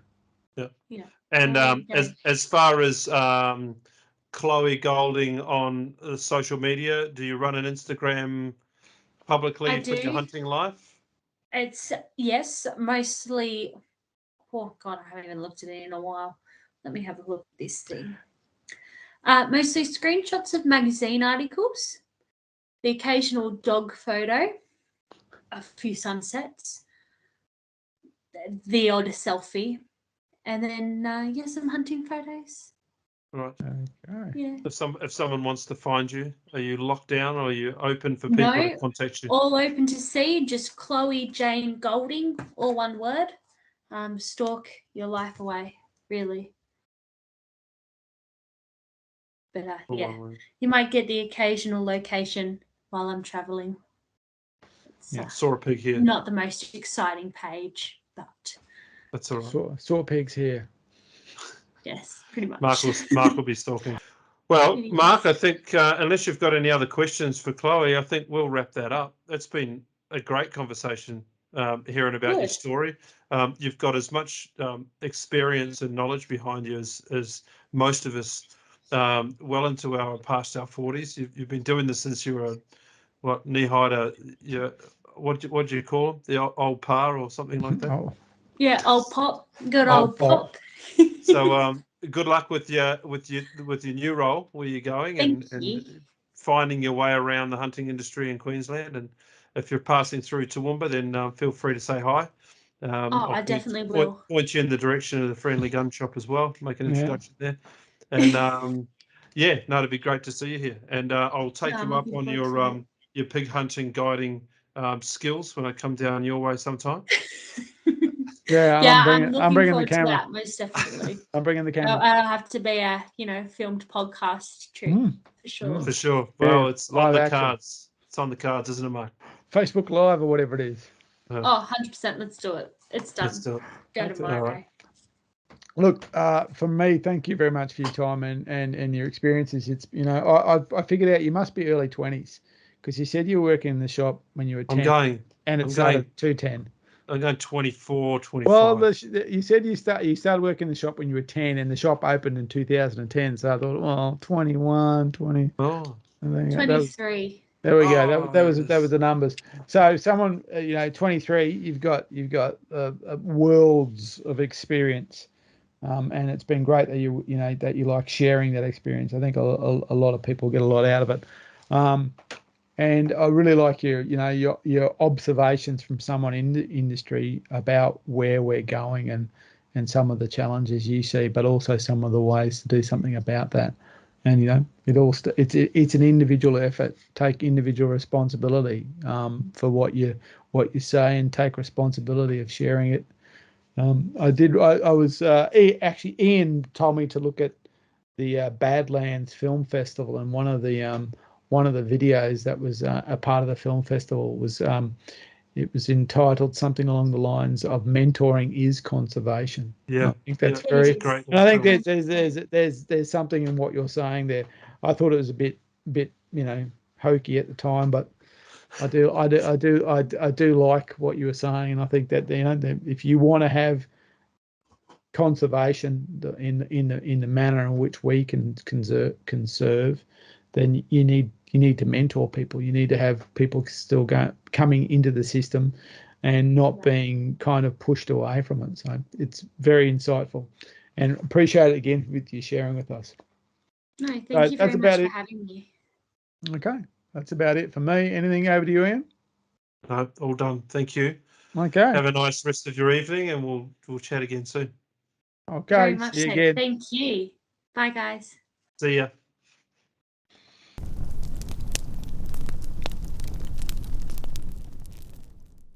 Yeah. And There you go. as far as Chloe Golding on social media, do you run an Instagram publicly I for your do. hunting life? It's yes, mostly. Oh God, I haven't even looked at it in a while. Let me have a look at this thing. Mostly screenshots of magazine articles, the occasional dog photo, a few sunsets, the odd selfie, and then some hunting photos. Right. Okay. Yeah. If someone wants to find you, are you locked down or are you open for people to No, contact you? all open to see. Just Chloe Jane Golding, all one word. Stalk your life away, really. But All yeah, one word. you might get the occasional location while I'm traveling. It's Yeah. Saw a pig here. not the most exciting page, but That's all right. Saw pigs here. yes, pretty much. Mark will be stalking. Well, It Mark, I is. think unless you've got any other questions for Chloe, I think we'll wrap that up. It's been a great conversation hearing about your Good. story. You've got as much experience and knowledge behind you as most of us, well into past our 40s. You've been doing this since you were knee-high to, what do you call them? The old par or something like that? Oh, Yeah, old pop. Good Old old pop. So good luck with your new role where you're going Thank and you. finding your way around the hunting industry in Queensland. And if you're passing through Toowoomba, then feel free to say hi. Oh, I definitely will. Point you in the direction of the Friendly Gun Shop as well. Make an Yeah. introduction there. And yeah, no, it'd be great to see you here. And I'll take No, I'm you up looking on forward to your pig hunting guiding skills when I come down your way sometime. it. yeah. Yeah, I'm I'm looking bringing the forward to camera. that, most definitely. I'm bringing the camera. It'll have to be a filmed podcast trip for sure. For sure. Well, Yeah, it's live on the action. cards. It's on the cards, isn't it, Mike? Facebook Live or whatever it is. Oh, 100%. Let's do it. It's done. Let's do it. Go That's it. tomorrow. All right. Look, for me, thank you very much for your time and your experiences. It's I figured out you must be early 20s because you said you were working in the shop when you were 10, and it started at 2:10. I'm going 24, 25. Well, you said you started working in the shop when you were 10, and the shop opened in 2010. So I thought, well, 21, 20. Oh. I think 23. there we go. Oh, That was yes. the numbers. So someone, 23, you've got worlds of experience. And it's been great that you like sharing that experience. I think a lot of people get a lot out of it. And I really like your observations from someone in the industry about where we're going and some of the challenges you see, but also some of the ways to do something about that. And it's an individual effort. Take individual responsibility for what you say, and take responsibility of sharing it. Actually, Ian told me to look at the Badlands Film Festival, and one of the videos that was a part of the film festival was it was entitled something along the lines of "Mentoring is Conservation." Yeah, I think that's very great. And I think there's something in what you're saying there. I thought it was a bit hokey at the time, but I do like what you were saying, and I think that that if you want to have conservation in the manner in which we can conserve, then you need to mentor people. You need to have people still coming into the system and not being kind of pushed away from it. So it's very insightful, and appreciate it again with you sharing with us. No, thank you very much for having me. Okay, that's about it for me. Anything over to you, Ian? No, all done. Thank you. Okay. Have a nice rest of your evening, and we'll chat again soon. Okay. Very much See you so. again. Thank you. Bye, guys. See ya.